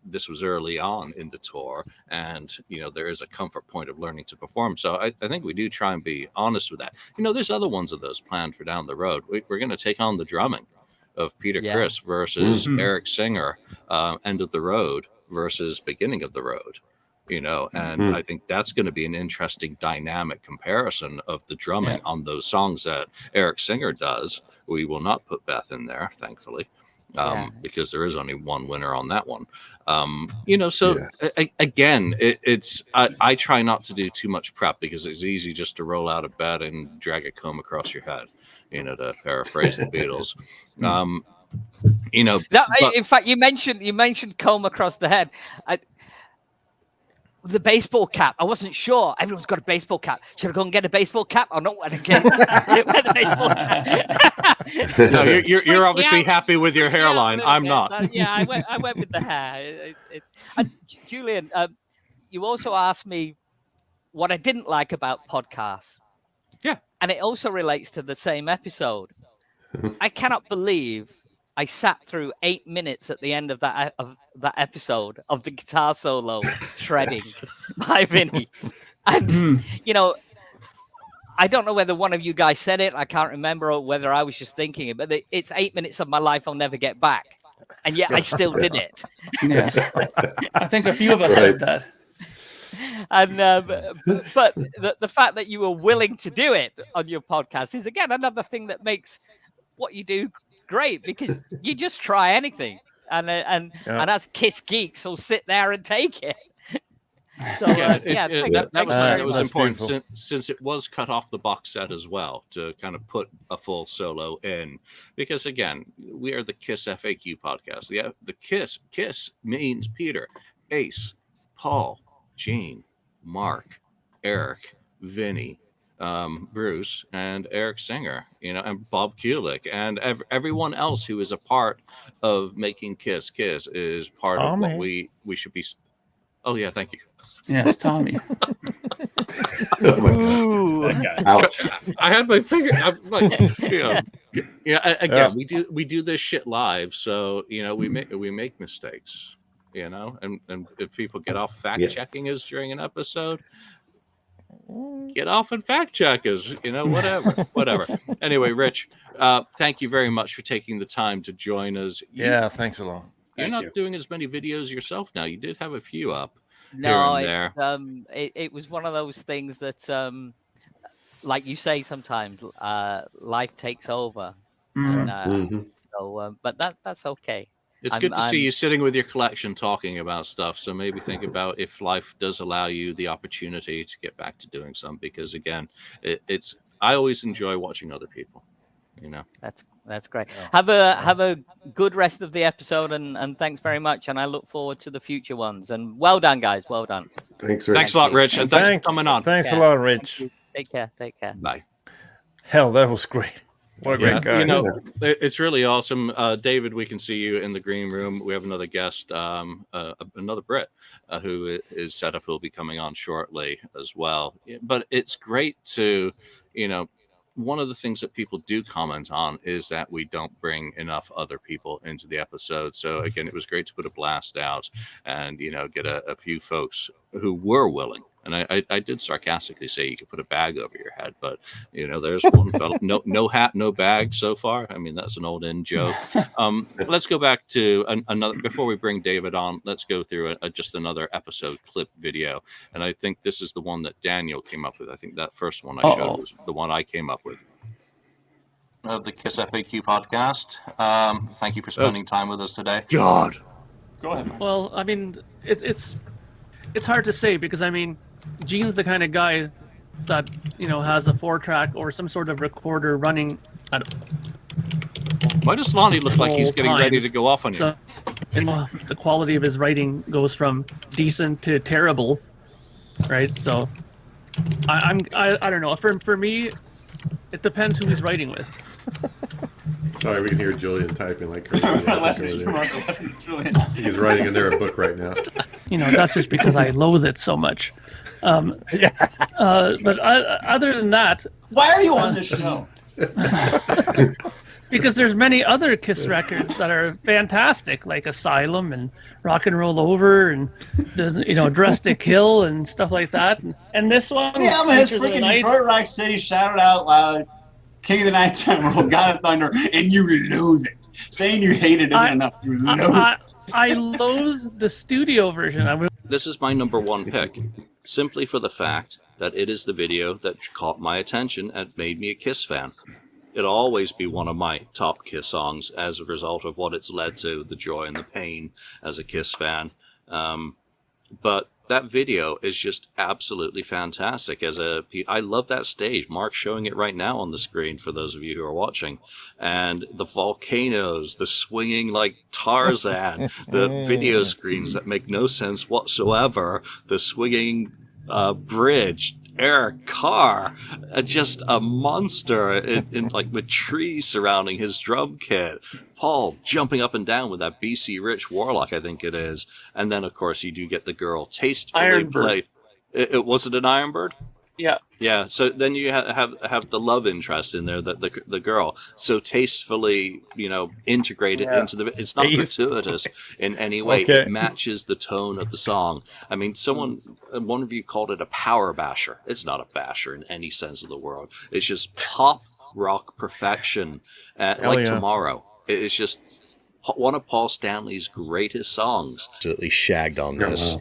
this was early on in the tour, and, there is a comfort point of learning to perform. So I think we do try and be honest with that. There's other ones of those planned for down the road. We're going to take on the drumming of Peter Criss versus Eric Singer, End of the Road versus Beginning of the Road. And I think that's going to be an interesting dynamic comparison of the drumming on those songs that Eric Singer does. We will not put Beth in there, thankfully, because there is only one winner on that one. Again, I try not to do too much prep, because it's easy just to roll out of bed and drag a comb across your head, to paraphrase the Beatles. In fact, you mentioned comb across the head. The baseball cap, I wasn't sure. Everyone's got a baseball cap. Should I go and get a baseball cap? I don't want to get a baseball cap. No, you're obviously happy with your hairline. I'm not. I went with the hair. Julian, you also asked me what I didn't like about podcasts. Yeah. And it also relates to the same episode. I cannot believe I sat through 8 minutes at the end of that episode of the guitar solo shredding by Vinny. And, I don't know whether one of you guys said it. I can't remember, or whether I was just thinking it, but it's 8 minutes of my life I'll never get back. And yet I still did it. Yes. I think a few of us said that. And but the fact that you were willing to do it on your podcast is, again, another thing that makes what you do great, because you just try anything, and as Kiss geeks will sit there and take it. So that was important, since it was cut off the box set as well, to kind of put a full solo in, because again, we are the Kiss FAQ podcast. The Kiss means Peter, Ace, Paul, Gene, Mark, Eric, Vinny, Bruce and Eric Singer, and Bob Kulick, and everyone else who is a part of making Kiss is part of what we should be. Oh yeah, thank you. Yes, Tommy. Oh my God. Ouch. I had my finger. I'm like, again, we do this shit live, so we make mistakes, and if people get off fact checking us during an episode, get off and fact check us, whatever. Anyway, Rich, thank you very much for taking the time to join us. Yeah, thanks a lot. You're not doing as many videos yourself now. You did have a few up. No, it was one of those things that, like you say, sometimes life takes over. And, so, but that's okay. It's good to see you sitting with your collection talking about stuff. So maybe think about if life does allow you the opportunity to get back to doing some, because again, I always enjoy watching other people. That's great. Have a good rest of the episode, and thanks very much. And I look forward to the future ones. And well done, guys. Well done. Thanks, Rich. Thanks a lot, Rich, and thanks for coming on. Thanks a lot, Rich. Take care. Bye. Hell, that was great. What a great guy. It's really awesome. David, we can see you in the green room. We have another guest, another Brit, who is set up, who will be coming on shortly as well. But it's great to, one of the things that people do comment on is that we don't bring enough other people into the episode. So again, it was great to put a blast out and, get a few folks who were willing. And I did sarcastically say you could put a bag over your head, but there's one fellow, no hat, no bag so far. I mean, that's an old in joke. Let's go back to another, before we bring David on, let's go through just another episode clip video. And I think this is the one that Daniel came up with. I think that first one I showed was the one I came up with. Of the KissFAQ podcast. Thank you for spending time with us today. God. Go ahead. Well, I mean, it's hard to say because, I mean, Gene's the kind of guy that, has a 4-track or some sort of recorder running at Why does Lonnie look like he's getting ready to go off on you? So, the quality of his writing goes from decent to terrible, right? So, I don't know. For me, it depends who he's writing with. Sorry, we can hear Julian typing like crazy. He's writing in there a book right now. That's just because I loathe it so much. But other than that, why are you on this show? Because there's many other Kiss records that are fantastic, like Asylum and Rock and Roll Over and Dress to Kill and stuff like that. And this one, yeah, man, it's freaking Detroit Rock City, Shout It Out Loud, King of the Nighttime World, God of Thunder, and you loathe it. Saying you hate it isn't enough. You loathe it. I loathe the studio version. This is my number one pick, simply for the fact that it is the video that caught my attention and made me a Kiss fan. It'll always be one of my top Kiss songs as a result of what it's led to, the joy and the pain as a Kiss fan. But that video is just absolutely fantastic. I love that stage. Mark's showing it right now on the screen for those of you who are watching. And the volcanoes, the swinging like Tarzan, the video screens that make no sense whatsoever, the swinging bridge, Eric Carr, just a monster in like with trees surrounding his drum kit. Paul jumping up and down with that BC Rich Warlock, I think it is. And then, of course, you do get the girl tastefully played. It was it an Ironbird? Yeah. Yeah. So then you have the love interest in there, that the girl so tastefully, integrated into the. It's not gratuitous in any way. Okay. It matches the tone of the song. I mean, one of you called it a power basher. It's not a basher in any sense of the word. It's just pop rock perfection, Tomorrow. It's just one of Paul Stanley's greatest songs. Absolutely shagged on this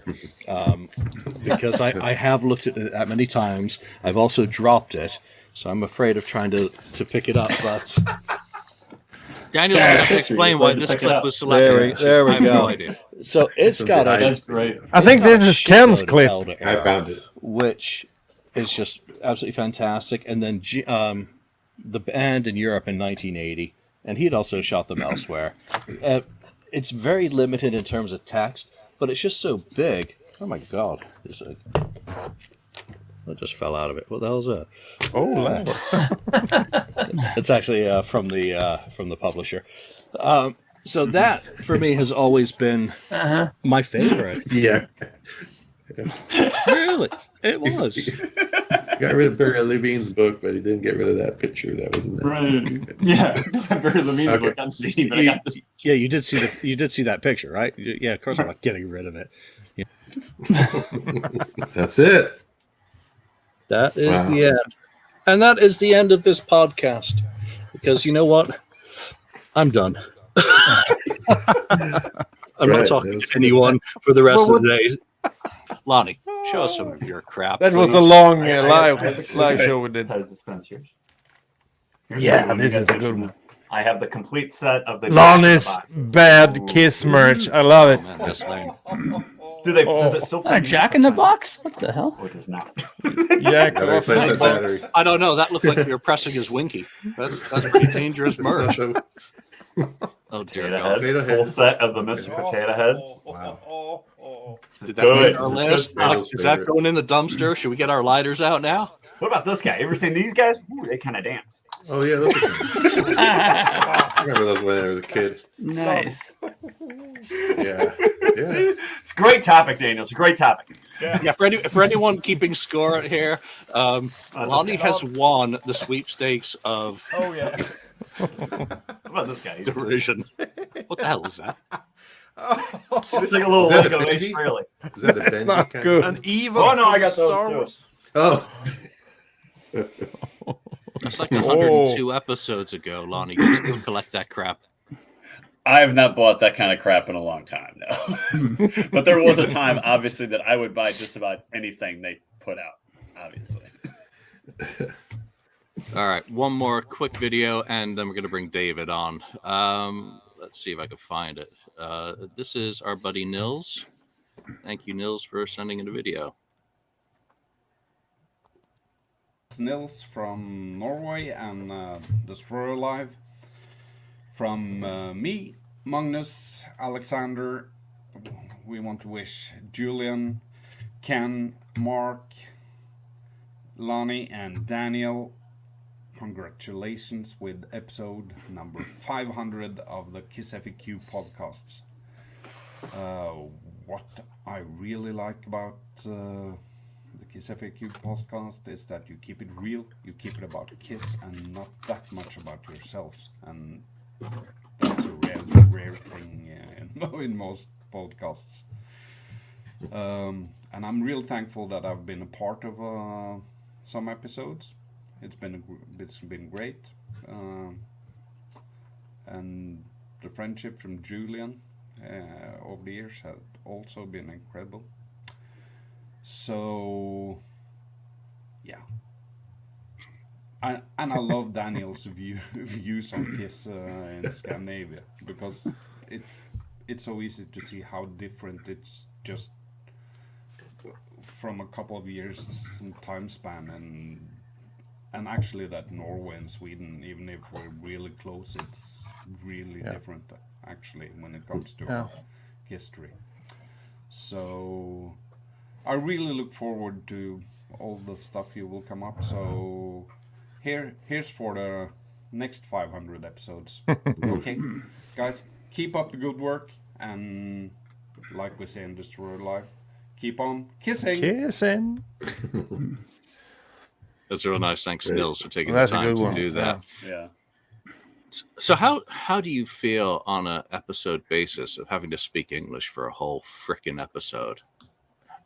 because I have looked at it that many times. I've also dropped it, so I'm afraid of trying to pick it up. But Daniel's going to explain why this clip was selected. There we go. No idea. So it's got that's great. I think this is Ken's clip. I found it, which is just absolutely fantastic. And then the band in Europe in 1980. And he had also shot them elsewhere. It's very limited in terms of text, but it's just so big. Oh my God! That just fell out of it. What the hell is that? Oh, It's actually from the publisher. So that for me has always been my favorite. Yeah. Really, it was. Got rid of Barry Levine's book, but he didn't get rid of that picture that was in there. Right. Yeah. Barry Levine's book unseen, but I got this. Yeah, you did see that picture, right? Yeah, of course I'm not getting rid of it. Yeah. That's it. That is the end. And that is the end of this podcast. Because you know what? I'm done. I'm not talking to anyone for the rest of the day. Lonnie, show us some of your crap. That was please. a long live show we did. Yeah, this is a good one. I have the complete set of the Lonnie's bad Kiss merch. I love it. Man, that's lame. Does it still A Jack in the Box? What the hell? Or does not? Yeah, Gotta replace that battery. I don't know. That looked like you were pressing his winky. That's pretty dangerous merch. Oh dear God! Heads, full set of the Mr. Potato Heads. Wow. Did that make our list? Is that going in the dumpster? Should we get our lighters out now? What about this guy? Ever seen these guys? Ooh, they kind of dance. Oh yeah, those are good. I remember those when I was a kid. Nice. Yeah. It's a great topic, Daniel. It's a great topic. Yeah, for anyone keeping score here, Lonnie has won the sweepstakes of. Oh yeah. What about this guy? Derision. What the hell is that? It's like a little Lego Ace Frehley. Is that a That's Benji not kind good. of- An evil. Oh no, I got Star those Wars. Oh. That's like 102 episodes ago, Lonnie. You still collect that crap. I have not bought that kind of crap in a long time, no. But there was a time, obviously, that I would buy just about anything they put out, obviously. All right, one more quick video, and then we're going to bring David on. Let's see if I can find it. This is our buddy NILS. Thank you, NILS, for sending in a video. It's NILS from Norway and Destroyer Live. From me, Magnus, Alexander, we want to wish Julian, Ken, Mark, Lonnie, and Daniel congratulations with episode number 500 of the KissFAQ podcasts. What I really like about the KissFAQ podcast is that you keep it real, you keep it about Kiss and not that much about yourselves, and that's a rare thing in most podcasts. And I'm real thankful that I've been a part of some episodes. It's been great, and the friendship from Julian over the years has also been incredible. So, yeah. And I love Daniel's views on Kiss in Scandinavia, because it's so easy to see how different it's just from a couple of years time span, and actually that Norway and Sweden, even if we're really close, it's really different actually when it comes to history. So I really look forward to all the stuff you will come up. So here's for the next 500 episodes. Okay, guys, keep up the good work, and like we say in Destroyer Live, keep on kissing. That's real nice. Thanks, Nils, for taking That's the a time good to one. do that. Yeah. So how do you feel on an episode basis of having to speak English for a whole frickin' episode?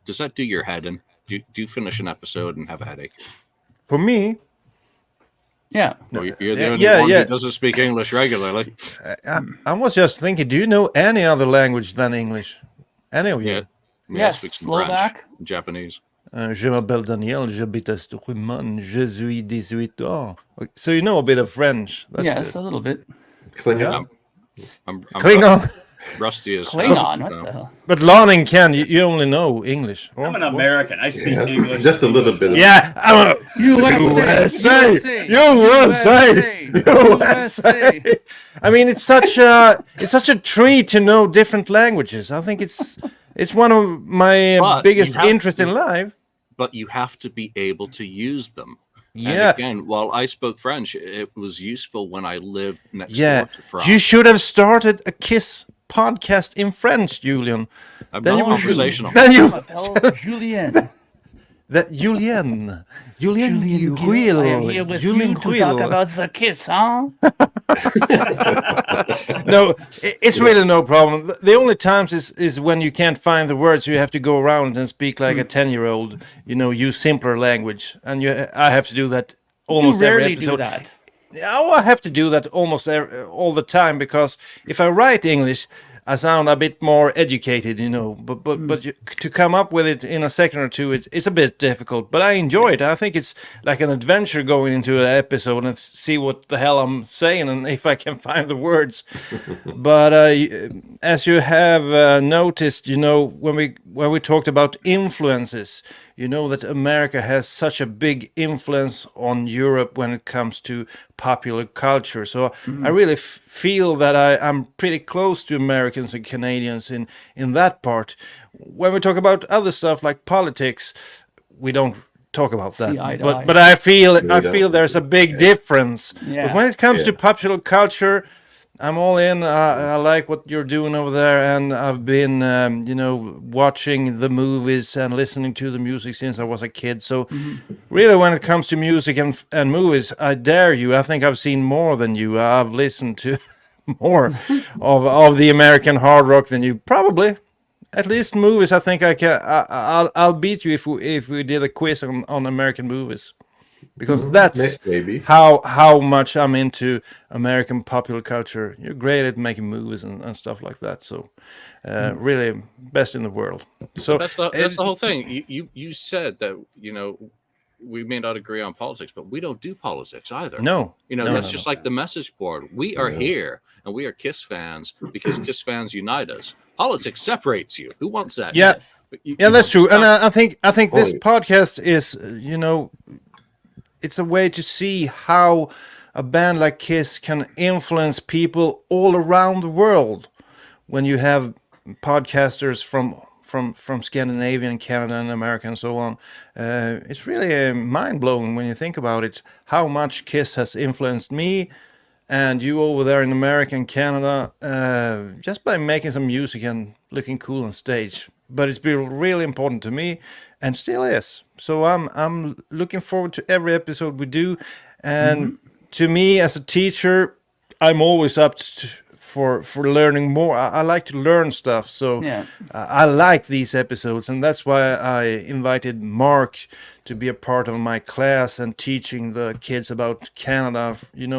Does that do your head in? Do you finish an episode and have a headache? For me, yeah. Well, you're the only one who doesn't speak English regularly. I was just thinking, do you know any other language than English? Any of you? Yeah, I speak some French, Japanese. Je m'appelle Daniel, j'habite à Stockholm, je suis 18 ans. So you know a bit of French. That's yes, good. a little bit. Klingon. I'm Klingon. Rusty as Klingon, what the hell? But Lon and Ken, you only know English. I'm an American. I speak English. Just a little bit. Yeah, I'm a USA. I mean, it's such a treat to know different languages. I think it's one of my biggest interest in life. but you have to be able to use them. Yeah. And again, while I spoke French, it was useful when I lived next Yeah. door to France. You should have started a Kiss podcast in French, Julian. I'm Then not you would- conversational. Then you Julien. that Julien Julien Guil. I am here with Julien you to Guil. talk about the Kiss, huh? No, it's really no problem. The only times is when you can't find the words, you have to go around and speak like a 10-year-old. Use simpler language, and I have to do that almost You every rarely episode. do that. Oh, I have to do that almost all the time, because if I write English, I sound a bit more educated, But to come up with it in a second or two, it's a bit difficult. But I enjoy it. I think it's like an adventure going into an episode and see what the hell I'm saying and if I can find the words. But as you have noticed, when we talked about influences, that America has such a big influence on Europe when it comes to popular culture. So I really feel that I'm pretty close to Americans and Canadians in that part. When we talk about other stuff like politics, we don't talk about that. See eye to But I feel there's a big difference. Yeah. But when it comes to popular culture, I'm all in. I like what you're doing over there, and I've been, watching the movies and listening to the music since I was a kid. So, really, when it comes to music and movies, I dare you. I think I've seen more than you. I've listened to more of the American hard rock than you, probably. At least movies, I think I can. I'll beat you if we did a quiz on American movies. Because that's Maybe. how much I'm into American popular culture. You're great at making movies and stuff like that. So, really best in the world. So that's the whole thing. You said that we may not agree on politics, but we don't do politics either. No, that's just like the message board. We are here and we are Kiss fans because Kiss fans unite us. Politics separates you. Who wants that? Yeah, that's true. And I think this Oh. podcast is it's a way to see how a band like Kiss can influence people all around the world. When you have podcasters from Scandinavia and Canada and America and so on, it's really mind-blowing when you think about it, how much Kiss has influenced me and you over there in America and Canada, just by making some music and looking cool on stage. But it's been really important to me and still is. So I'm looking forward to every episode we do. And to me, as a teacher, I'm always up for learning more. I like to learn stuff. So I like these episodes. And that's why I invited Mark to be a part of my class and teaching the kids about Canada,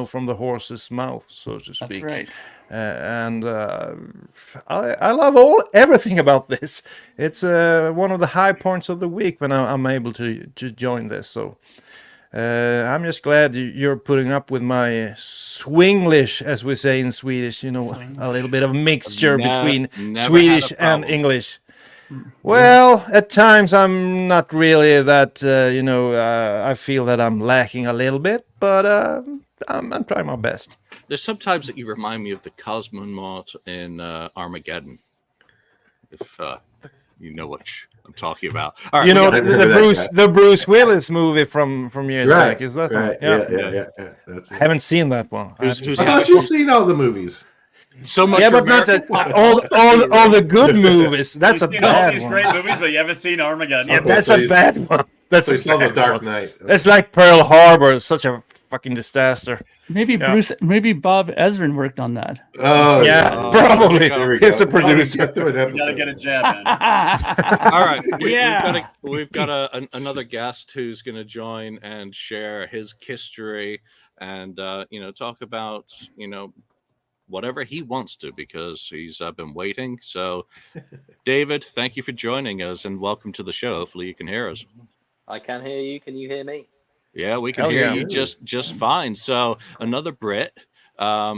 from the horse's mouth, so to speak. That's right. And I love everything about this. It's one of the high points of the week when I'm able to join this. So I'm just glad you're putting up with my Swinglish, as we say in Swedish. A little bit of mixture between Swedish and English. Well, at times I'm not really that. I feel that I'm lacking a little bit, but I'm trying my best. There's sometimes that you remind me of the cosmonaut in Armageddon. If you know what I'm talking about. All right, the Bruce Willis movie from years back. Is that right? One? Yeah. That's I haven't seen that one. I thought you've seen all the movies. So much, but not all the good movies. That's a bad all these one. great movies, but you haven't seen Armageddon. Yeah, that's a bad one. That's a the bad Dark one. Knight. That's like Pearl Harbor. Such a fucking disaster. Maybe Bob Ezrin worked on that. Oh yeah, probably. He's the producer. We gotta get a jab in. All right, we've got another guest who's going to join and share his history and talk about whatever he wants to, because he's been waiting. So, David, thank you for joining us and welcome to the show. Hopefully, you can hear us. I can hear you. Can you hear me? Yeah, we can hear you just fine. So another Brit. I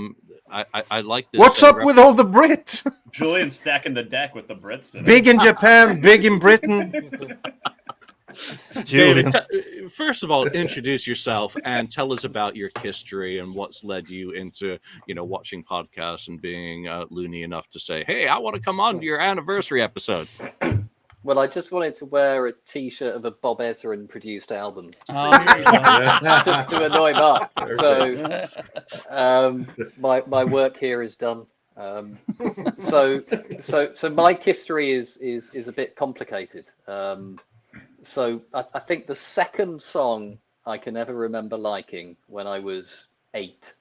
like this. What's up with all the Brits? Julian stacking the deck with the Brits today. Big in Japan, big in Britain. David, first of all, introduce yourself and tell us about your history and what's led you into watching podcasts and being loony enough to say, "Hey, I want to come on to your anniversary episode." Well, I just wanted to wear a T-shirt of a Bob Ezrin produced album. Oh, here you go. Just to annoy Mark. So my work here is done. So my history is a bit complicated. So I think the second song I can ever remember liking when I was 8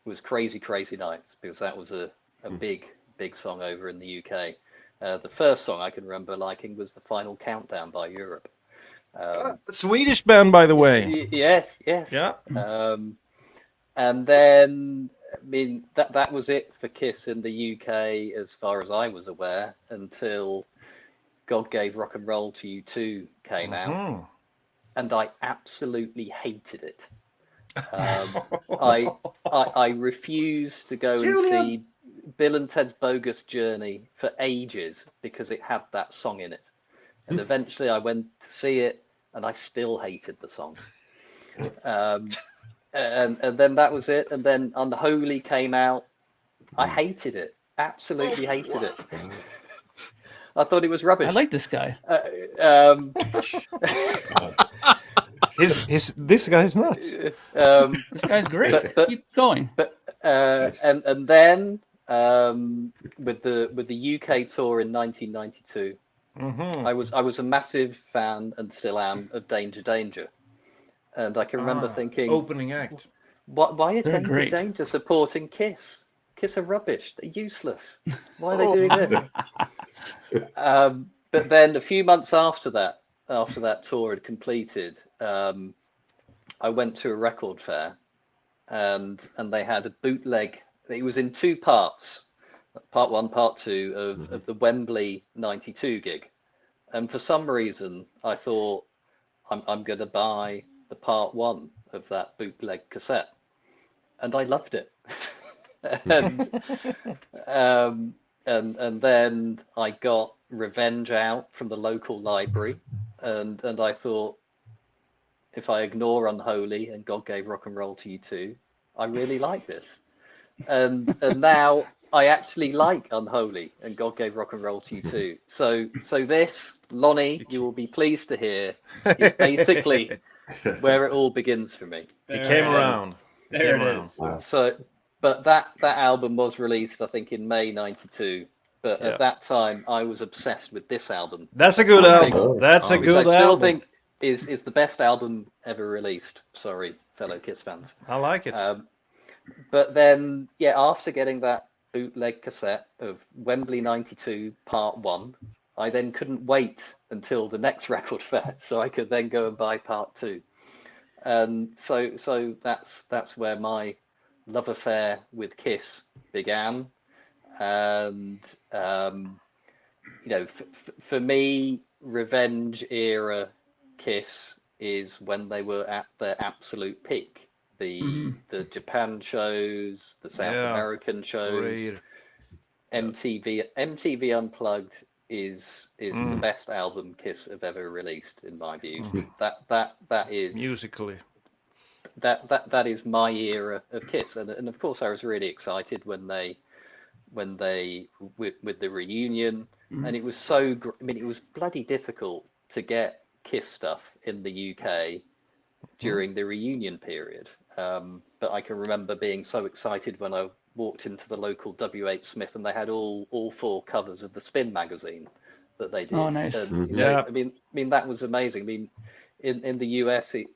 was Crazy Crazy Nights, because that was a big song over in the UK. The first song I can remember liking was The Final Countdown by Europe. Swedish band, by the way. Yes. Yeah. And then, I mean, that was it for Kiss in the UK as far as I was aware, until God Gave Rock and Roll to You 2 came out, and I absolutely hated it. I refused to go and see Bill and Ted's Bogus Journey for ages because it had that song in it. And eventually I went to see it, and I still hated the song. And then that was it. And then Unholy came out. I hated it. Absolutely hated it. I thought it was rubbish. I like this guy. This guy's nuts. This guy's great. Keep going. But and then with the UK tour in 1992, I was a massive fan, and still am, of Danger Danger, and I can remember thinking, opening act. Why are Danger supporting Kiss? Kiss are rubbish. They're useless. Why are they doing this? But then a few months after that tour had completed, I went to a record fair, and they had a bootleg. It was in 2 parts, part 1, part 2 of the Wembley '92 gig, and for some reason I thought I'm going to buy the part 1 of that bootleg cassette, and I loved it. And then I got Revenge out from the local library, and I thought, if I ignore Unholy and God Gave Rock and Roll to You 2, I really like this. And now I actually like Unholy and God Gave Rock and Roll to You 2. So this, Lonnie, you will be pleased to hear, is basically where it all begins for me. It came around. There it is. Wow. So, but that album was released, I think, in May '92. But at that time, I was obsessed with this album. That's a good album. That's a good album. I still think is the best album ever released. Sorry, fellow Kiss fans. I like it. But then, after getting that bootleg cassette of Wembley '92 Part 1, I then couldn't wait until the next record fair so I could then go and buy Part 2. So that's where my love affair with Kiss began. And for me, Revenge era Kiss is when they were at their absolute peak. The Japan shows, the South American shows, great. MTV Unplugged is the best album Kiss have ever released, in my view. That is musically. That is my era of Kiss, and of course I was really excited when they with the reunion, and it was it was bloody difficult to get Kiss stuff in the UK during the reunion period, but I can remember being so excited when I walked into the local WH Smith and they had all 4 covers of the Spin magazine that they did. Oh, nice. And, I mean that was amazing. I mean, in the US, it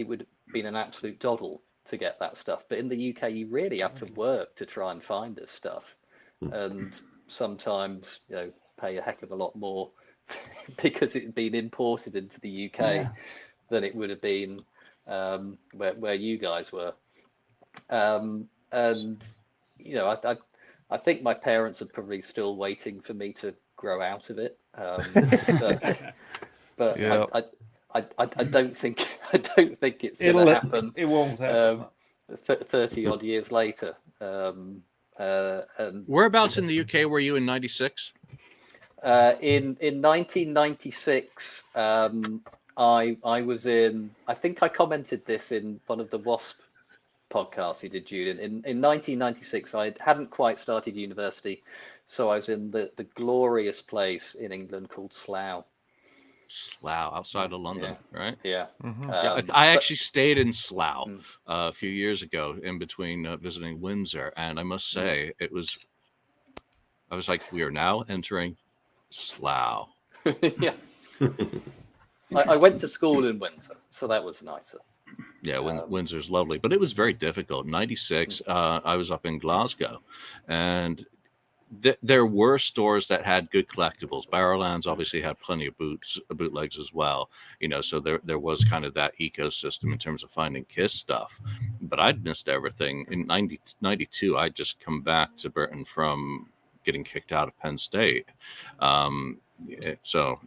would have been an absolute doddle to get that stuff, but in the UK, you really had to work to try and find this stuff, and sometimes pay a heck of a lot more because it had been imported into the UK than it would have been where you guys were. And I think my parents are probably still waiting for me to grow out of it. But I don't think it's going to happen. It won't happen. 30 odd years later. And whereabouts in the UK were you in '96? In 1996, I was in. I think I commented this in one of the Wasp podcasts you did, Julian. In 1996, I hadn't quite started university, so I was in the glorious place in England called Slough, Slough, outside of London, right? Yeah. Yeah, I actually stayed in Slough a few years ago in between visiting Windsor, and I must say I was like, we are now entering Slough. Yeah. I went to school in Windsor, so that was nicer. Yeah, Windsor's lovely, but it was very difficult. 96, I was up in Glasgow, and there were stores that had good collectibles. Barrowlands obviously had plenty of bootlegs as well, so there was kind of that ecosystem in terms of finding KISS stuff. But I'd missed everything. In 92, I'd just come back to Britain from getting kicked out of Penn State. So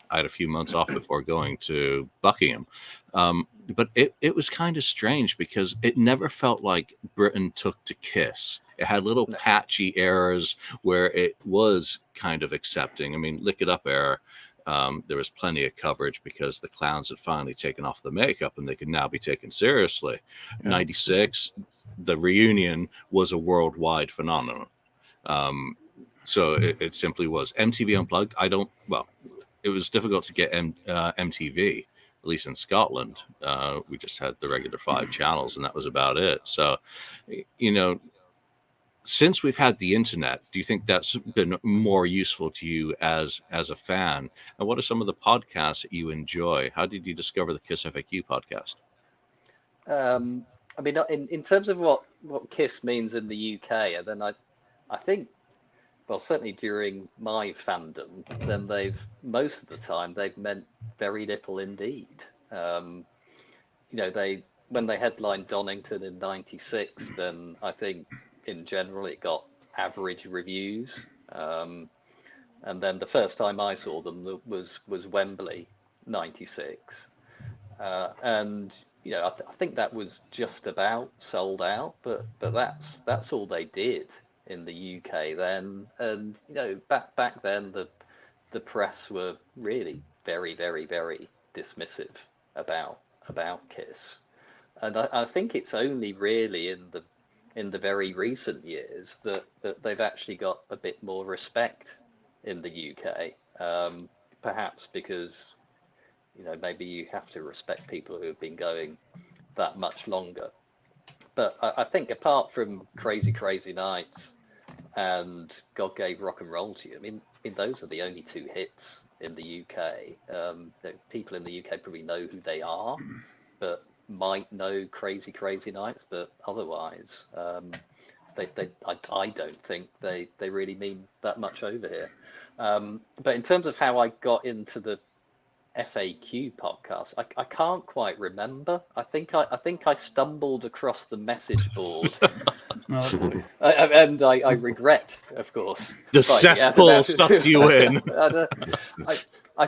I had a few months off before going to Buckingham. But it was kind of strange because it never felt like Britain took to KISS. It had little patchy errors where it was kind of accepting. I mean, Lick It Up era, there was plenty of coverage because the clowns had finally taken off the makeup and they could now be taken seriously. 96, the reunion was a worldwide phenomenon. So it simply was. MTV Unplugged, it was difficult to get MTV, at least in Scotland. We just had the regular 5 channels and that was about it. So, since we've had the internet, do you think that's been more useful to you as a fan? And what are some of the podcasts that you enjoy? How did you discover the KissFAQ podcast? I mean, in terms of what KISS means in the UK, and then I think, well, certainly during my fandom, then most of the time they've meant very little indeed. When they headlined Donington in '96, then I think in general it got average reviews. And then the first time I saw them was Wembley '96, and I think that was just about sold out, but that's all they did in the UK then. And back then the press were really very, very, very dismissive about KISS, and I think it's only really in the very recent years that they've actually got a bit more respect in the UK, perhaps because maybe you have to respect people who have been going that much longer. But I think apart from Crazy Crazy Nights and God Gave Rock and Roll to You, I mean those are the only 2 hits in the UK. People in the UK probably know who they are, but might know Crazy Crazy Nights, but otherwise I don't think they really mean that much over here. But in terms of how I got into the FAQ podcast, I can't quite remember. I think I stumbled across the message board. And I regret, of course. The cesspool sucked you in.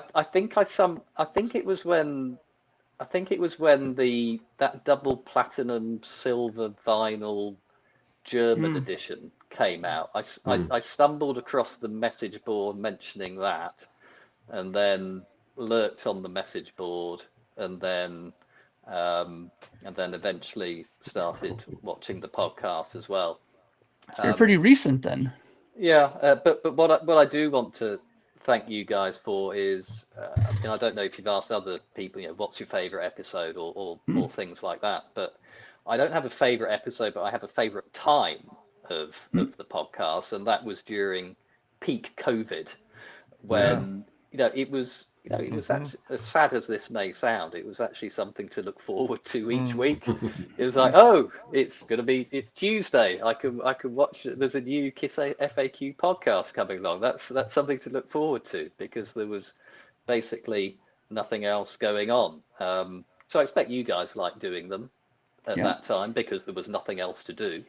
I think it was when that double platinum silver vinyl German edition came out. I stumbled across the message board mentioning that, and then lurked on the message board, and then eventually started watching the podcast as well. So you're pretty recent then. Yeah, but what I do want to thank you guys for is, I don't know if you've asked other people, what's your favorite episode or things like that, but I don't have a favorite episode, but I have a favorite time of the podcast, and that was during peak COVID, when it was actually, as sad as this may sound, it was actually something to look forward to each week. It was like, oh, it's Tuesday. I can watch. There's a new KissFAQ podcast coming along. That's something to look forward to, because there was basically nothing else going on. So I expect you guys like doing them at that time because there was nothing else to do.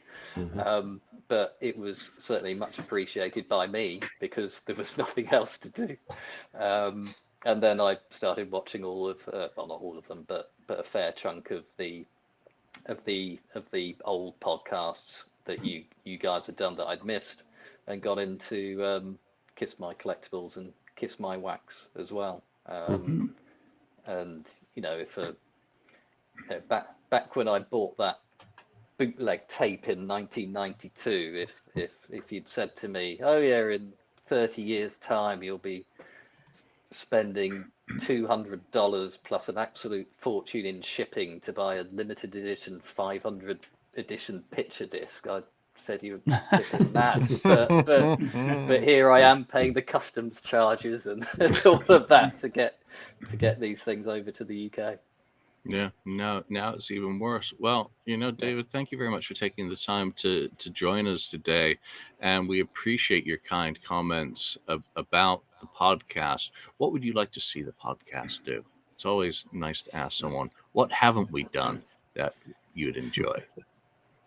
But it was certainly much appreciated by me because there was nothing else to do. And then I started watching all of, well, not all of them, but a fair chunk of the old podcasts that you guys had done that I'd missed, and got into Kiss My Collectibles and Kiss My Wax as well. And back when I bought that bootleg tape in 1992, if you'd said to me, oh yeah, in 30 years' time you'll be spending $200 plus an absolute fortune in shipping to buy a limited edition 500 edition picture disc. I said you were flipping mad, but here I am paying the customs charges and all of that to get these things over to the UK. Yeah, now it's even worse. Well, David, thank you very much for taking the time to join us today, and we appreciate your kind comments about the podcast. What would you like to see the podcast do? It's always nice to ask someone, what haven't we done that you'd enjoy?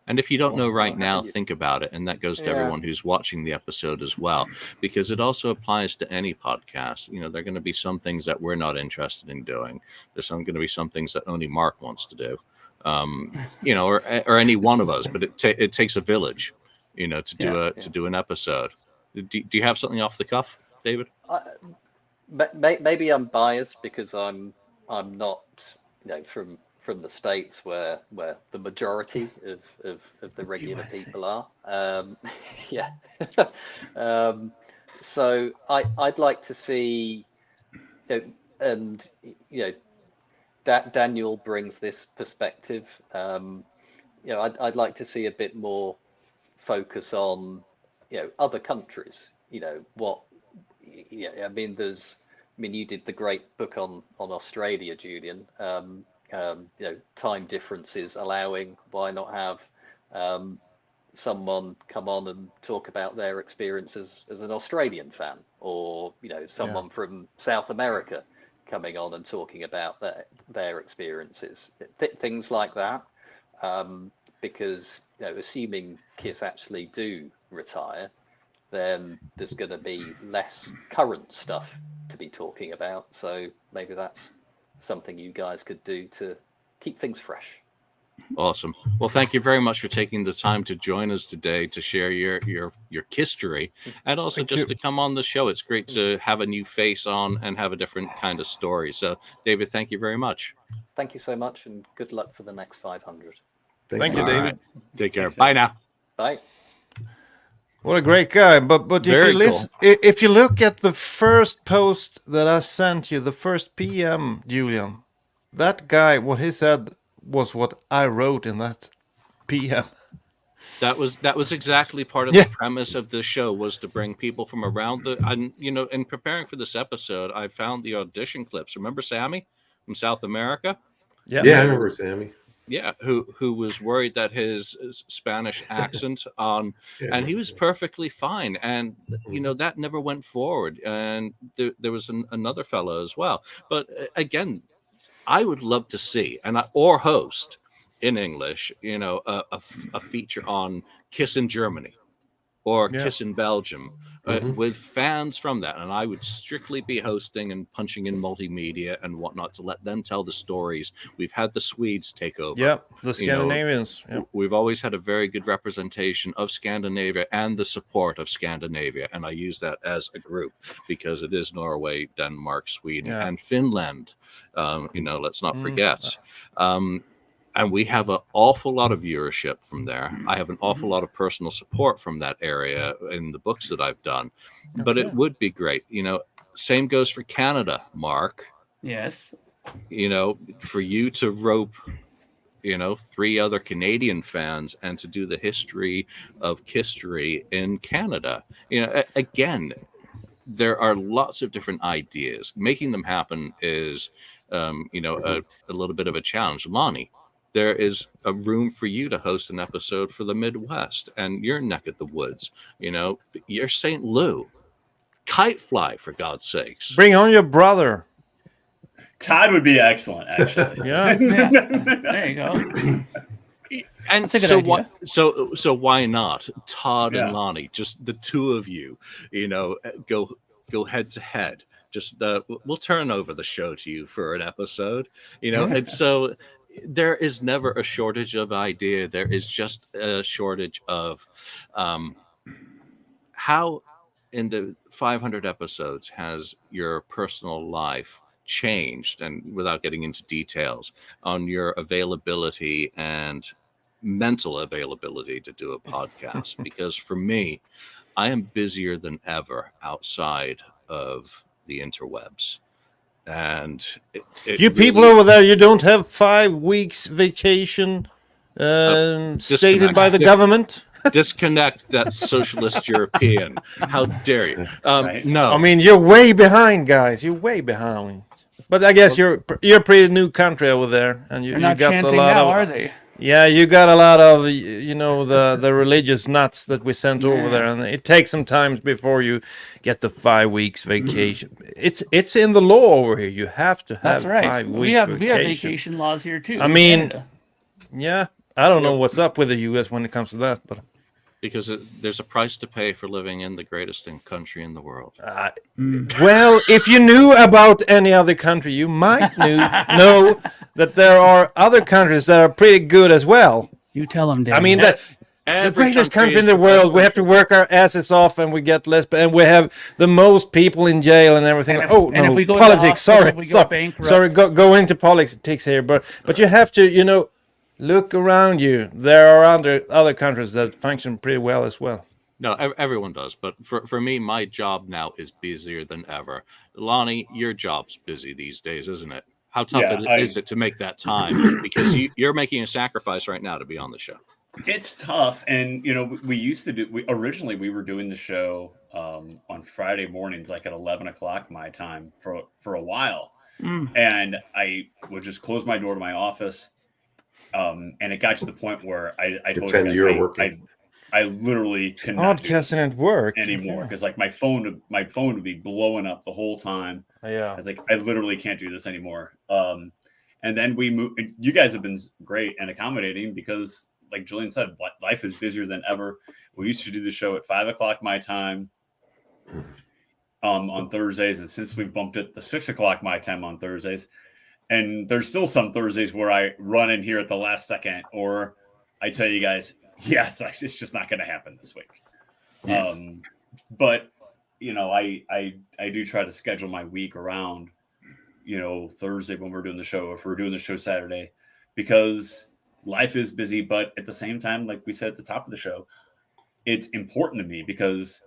And if you don't know right now, think about it. And that goes to everyone who's watching the episode as well, because it also applies to any podcast. There are going to be some things that we're not interested in doing. There's going to be some things that only Mark wants to do, or any one of us. But it takes a village, to do an episode. Do you have something off the cuff, David? Maybe I'm biased because I'm not, from the States where the majority of the regular people are. So I'd like to see, that Daniel brings this perspective. I'd like to see a bit more focus on, other countries. You did the great book on Australia, Julian. Time differences allowing, why not have someone come on and talk about their experiences as an Australian fan, or someone from South America coming on and talking about their experiences, things like that, because assuming KISS actually do retire, then there's going to be less current stuff to be talking about. So maybe that's something you guys could do to keep things fresh. Awesome. Well, thank you very much for taking the time to join us today to share your history, and also to come on the show. It's great to have a new face on and have a different kind of story. So, David, thank you very much. Thank you so much, and good luck for the next 500. Thank you, David. Right. Take care. Bye now. Bye. What a great guy. But if you look at the first post that I sent you, the first PM, Julian, that guy, what he said was what I wrote in that PM. That was exactly part of the premise of this show, was to bring people from around in preparing for this episode, I found the audition clips. Remember Sammy from South America? Yeah, I remember Sammy. Yeah, who was worried that his Spanish accent and he was perfectly fine, and that never went forward. And there was another fellow as well. But again, I would love to see or host in English, a feature on KISS in Germany or KISS in Belgium with fans from that. And I would strictly be hosting and punching in multimedia and whatnot to let them tell the stories. We've had the Swedes take over. Yeah, the Scandinavians. We've always had a very good representation of Scandinavia and the support of Scandinavia. And I use that as a group because it is Norway, Denmark, Sweden, and Finland. Let's not forget. And we have an awful lot of viewership from there. I have an awful lot of personal support from that area in the books that I've done. But it would be great. Same goes for Canada, Mark. Yes. For you to rope, 3 other Canadian fans and to do the history of KISStory in Canada. Again, there are lots of different ideas. Making them happen is, a little bit of a challenge. Lonnie, there is a room for you to host an episode for the Midwest and your neck of the woods. You're St. Lou. Kite fly, for God's sakes. Bring on your brother. Todd would be excellent, actually. Yeah. There you go. And so why not Todd and Lonnie, just the two of you, go head to head. Just we'll turn over the show to you for an episode, and so there is never a shortage of idea. There is just a shortage of how in the 500 episodes has your personal life changed, and without getting into details on your availability and mental availability to do a podcast. Because for me, I am busier than ever outside of the interwebs. And you people over there, you don't have 5 weeks vacation stated by the government? Disconnect that socialist European. How dare you? No. I mean, you're way behind, guys. You're way behind. But I guess you're a pretty new country over there, and you not got a chanting lot now, of. are they? Yeah, you got a lot of the religious nuts that we sent over there, and it takes some time before you get the 5 weeks vacation. It's in the law over here. You have to have That's right. 5 weeks We have vacation. vacation laws here too. I mean, yeah, I don't know what's up with the U.S. when it comes to that, but because there's a price to pay for living in the greatest country in the world. Well, if you knew about any other country, you might know that there are other countries that are pretty good as well. You tell them, Dan. I mean, the greatest country in the world, we have to work our asses off, and we get less, and we have the most people in jail and everything. If we go politics. Sorry, go into politics here, but you have to, look around you. There are other countries that function pretty well as well. No, everyone does. But for me, my job now is busier than ever. Lonnie, your job's busy these days, isn't it? How tough is it to make that time? Because you're making a sacrifice right now to be on the show. It's tough. And, we used to originally we were doing the show on Friday mornings, like at 11 o'clock my time for a while. And I would just close my door to my office. And it got to the point where I told you guys, working. I literally cannot podcasting at work anymore because like my phone would be blowing up the whole time. Yeah, I was like, I literally can't do this anymore. And then we moved. You guys have been great and accommodating because, like Julian said, life is busier than ever. We used to do the show at 5 o'clock my time on Thursdays, and since we've bumped it to 6 o'clock my time on Thursdays. And there's still some Thursdays where I run in here at the last second, or I tell you guys, it's just not going to happen this week. Yeah. But I do try to schedule my week around, Thursday when we're doing the show, if we're doing the show Saturday, because life is busy. But at the same time, like we said at the top of the show, it's important to me because,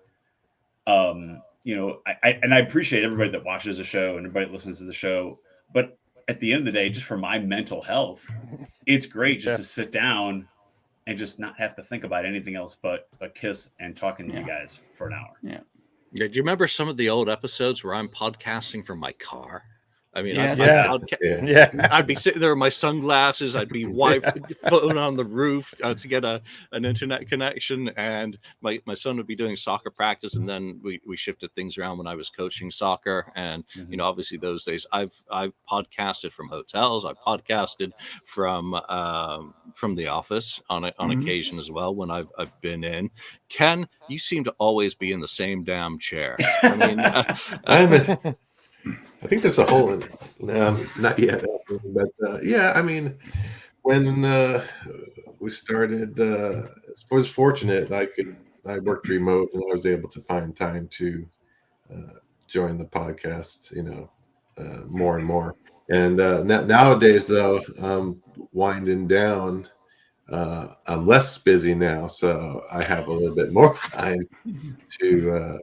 I appreciate everybody that watches the show and everybody that listens to the show, but at the end of the day, just for my mental health, it's great just to sit down and just not have to think about anything else but Kiss and talking to you guys for an hour. Yeah. Do you remember some of the old episodes where I'm podcasting from my car? I mean, I'd be sitting there with my sunglasses. I'd be phone on the roof to get an internet connection, and my son would be doing soccer practice, and then we shifted things around when I was coaching soccer. And obviously those days I've podcasted from hotels. I podcasted from the office on occasion as well when I've been in. Ken, you seem to always be in the same damn chair. I mean. I think there's a hole in it. Not yet, but I mean, when we started, I was fortunate. I worked remote, and I was able to find time to join the podcast. More and more. And nowadays, though, I'm winding down. I'm less busy now, so I have a little bit more time to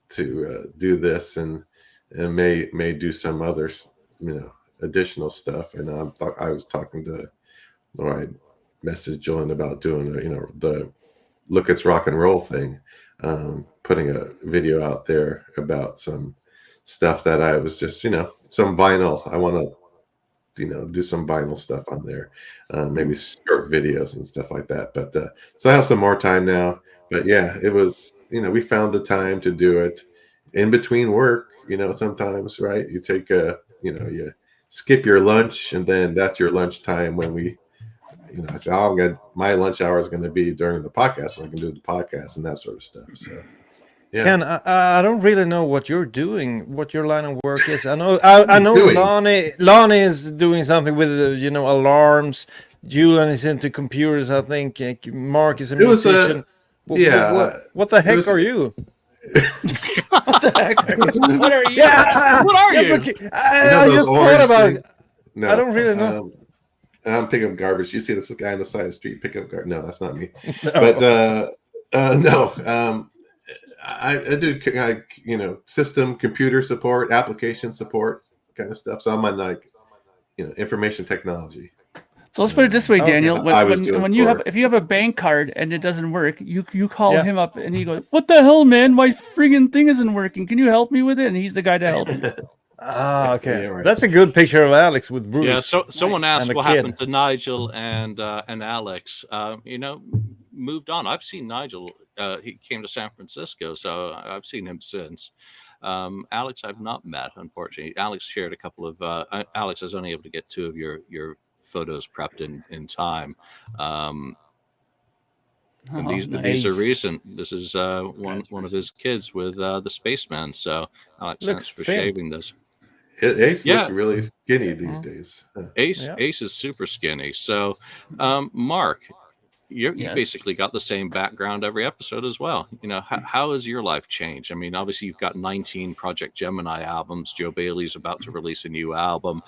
do this and may do some other, additional stuff. And I was talking to, I messaged Julian about doing, the Look It's Rock and Roll thing, putting a video out there about some stuff that I was just, some vinyl. I want to, do some vinyl stuff on there, maybe short videos and stuff like that. But so I have some more time now. But yeah, it was, we found the time to do it in between work. Sometimes, right? You take you skip your lunch, and then that's your lunch time when we, I say, my lunch hour is going to be during the podcast, so I can do the podcast and that sort of stuff. So, yeah. Ken, I don't really know what you're doing, what your line of work is. I know Lonnie is doing something with alarms. Julian is into computers, I think. Mark is a musician. What the heck are you? What the heck? What are you? Yeah, what are you? I just thought about it. No, I don't really know. I'm picking up garbage. You see this guy on the side of the street picking up garbage. No, that's not me. No. But no, I do, system, computer support, application support. kind of stuff. So I'm on like, information technology. So let's put it this way, Daniel. Okay. If you have a bank card and it doesn't work, you call him up and he goes, "What the hell, man? My friggin' thing isn't working. Can you help me with it?" And he's the guy to help you. Okay. Yeah, right. That's a good picture of Alex with Bruce. Yeah. So someone asked and a what kid. happened to Nigel and Alex. Moved on. I've seen Nigel. He came to San Francisco, so I've seen him since. Alex, I've not met, unfortunately. Alex shared a couple of. Alex is only able to get 2 of your photos prepped in time. And these are recent. This is one of his kids with the spaceman. So Alex, thanks for shaving this. Ace looks really skinny these days. Ace is super skinny. So Mark, you basically got the same background every episode as well. How has your life changed? I mean, obviously you've got 19 Project Gemini albums. Joe Bailey's about to release a new album.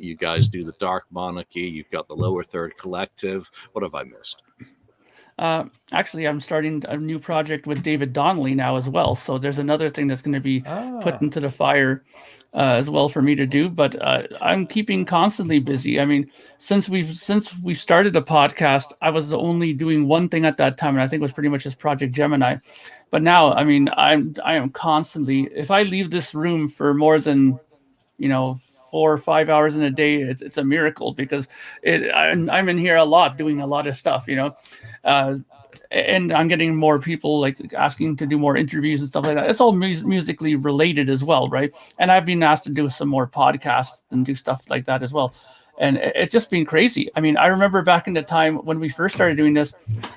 You guys do the Dark Monarchy. You've got the Lower Third Collective. What have I missed? Actually, I'm starting a new project with David Donnelly now as well. So there's another thing that's going to be put into the fire as well for me to do. But I'm keeping constantly busy. I mean, since we've started the podcast, I was only doing one thing at that time, and I think it was pretty much just Project Gemini. But now, I mean, I am constantly. If I leave this room for more than 4 or 5 hours in a day, it's a miracle, because I'm in here a lot doing a lot of stuff, and I'm getting more people like asking to do more interviews and stuff like that. It's all musically related as well, right? And I've been asked to do some more podcasts and do stuff like that as well. And it's just been crazy. I mean, I remember back in the time when we first started doing this,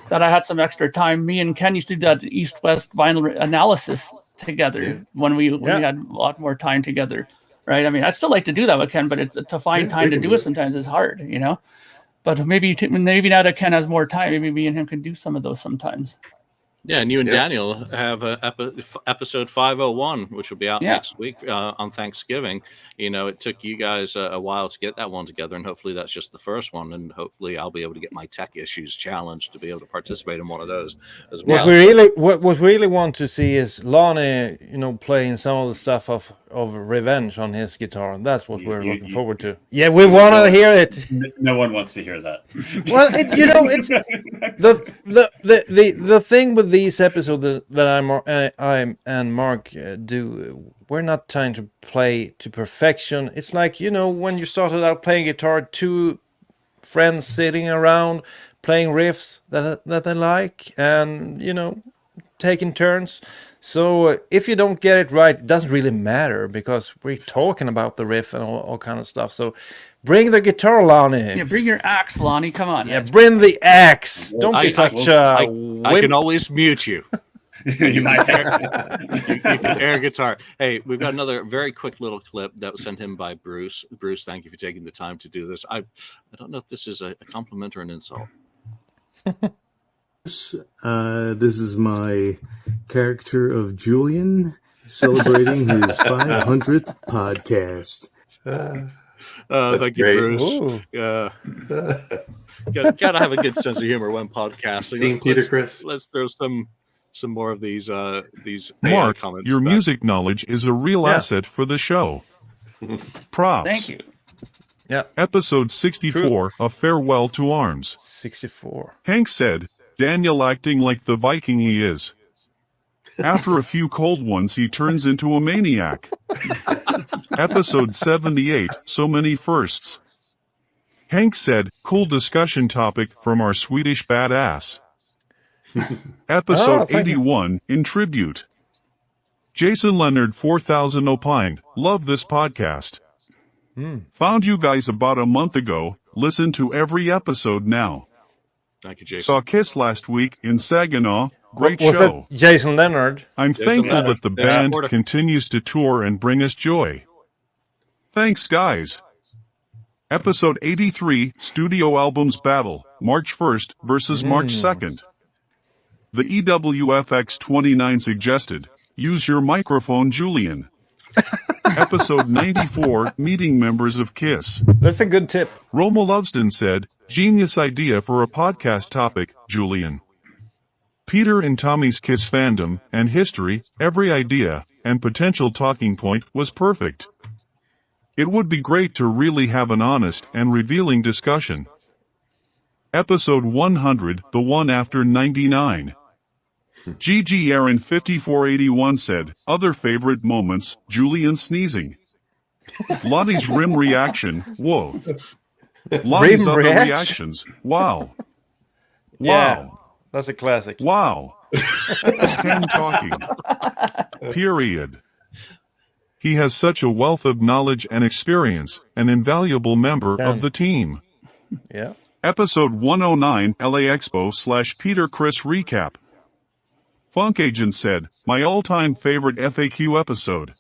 that I had some extra time. Me and Ken used to do that East-West vinyl analysis together when we had a lot more time together. Right. I mean, I'd still like to do that with Ken, but it's to find time to do it sometimes is hard, But maybe now that Ken has more time, maybe me and him can do some of those sometimes. Yeah, and you and Daniel have episode 501, which will be out next week on Thanksgiving. It took you guys a while to get that one together, and hopefully that's just the first one. And hopefully I'll be able to get my tech issues challenged to be able to participate in one of those as well. What we really want to see is Lonnie, playing some of the stuff of Revenge on his guitar. And that's what we're looking forward to. Yeah, we want to hear it. No one wants to hear that. Well, it's the thing with these episodes that I and Mark do. We're not trying to play to perfection. It's like, when you started out playing guitar, 2 friends sitting around playing riffs that they like, and taking turns. So if you don't get it right, it doesn't really matter, because we're talking about the riff and all kind of stuff. So bring the guitar, Lonnie. Yeah, bring your axe, Lonnie. Come on. Yeah, bring the axe. Don't be such a wimp. I can always mute you. You can air guitar. Hey, we've got another very quick little clip that was sent in by Bruce. Bruce, thank you for taking the time to do this. I don't know if this is a compliment or an insult. This is my character of Julian celebrating his 500th podcast. Thank you, Bruce. Gotta have a good sense of humor when podcasting. Team Peter Chris. Let's throw some more of these Mark, comments. Your music knowledge is a real asset for the show. Props. Thank you. Yeah. Episode 64, A Farewell to Arms. 64. Hank said, Daniel acting like the Viking he is. After a few cold ones, he turns into a maniac. Episode 78, So Many Firsts. Hank said, cool discussion topic from our Swedish badass. Episode 81, In Tribute. Jason Leonard 4000 opined, love this podcast. Found you guys about a month ago, listen to every episode now. Thank you, Jason. Saw Kiss last week in Saginaw. Great was show. It Jason Leonard? I'm thankful that the band continues to tour and bring us joy. Thanks, guys. Episode 83, Studio Albums Battle, March 1st versus March 2nd. The EWFX29 suggested, use your microphone, Julian. Episode 94, Meeting Members of KISS. That's a good tip. Roma Loveston said, genius idea for a podcast topic, Julian. Peter and Tommy's KISS fandom and history, every idea and potential talking point was perfect. It would be great to really have an honest and revealing discussion. Episode 100, the one after 99. GG Aaron 5481 said, other favorite moments, Julian sneezing. Lottie's rim reaction, whoa. Lottie's other reactions, wow. Yeah, Wow. that's a classic. Wow. Ken talking. Period. He has such a wealth of knowledge and experience, an invaluable member of the team. Yeah. Episode 109, LA Expo / Peter Chris recap. Funk Agent said, my all-time favorite FAQ episode.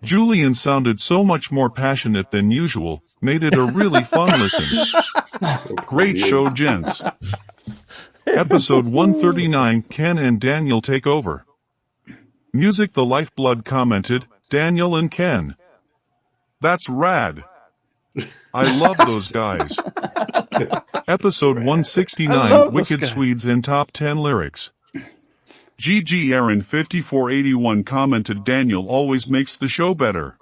Julian sounded so much more passionate than usual, made it a really fun listen. Great show, gents. Episode 139, Ken and Daniel take over. Music the Lifeblood commented, Daniel and Ken. That's rad. I love those guys. Episode 169, Wicked Swedes in Top 10 Lyrics. GG Aaron 5481 commented, Daniel always makes the show better.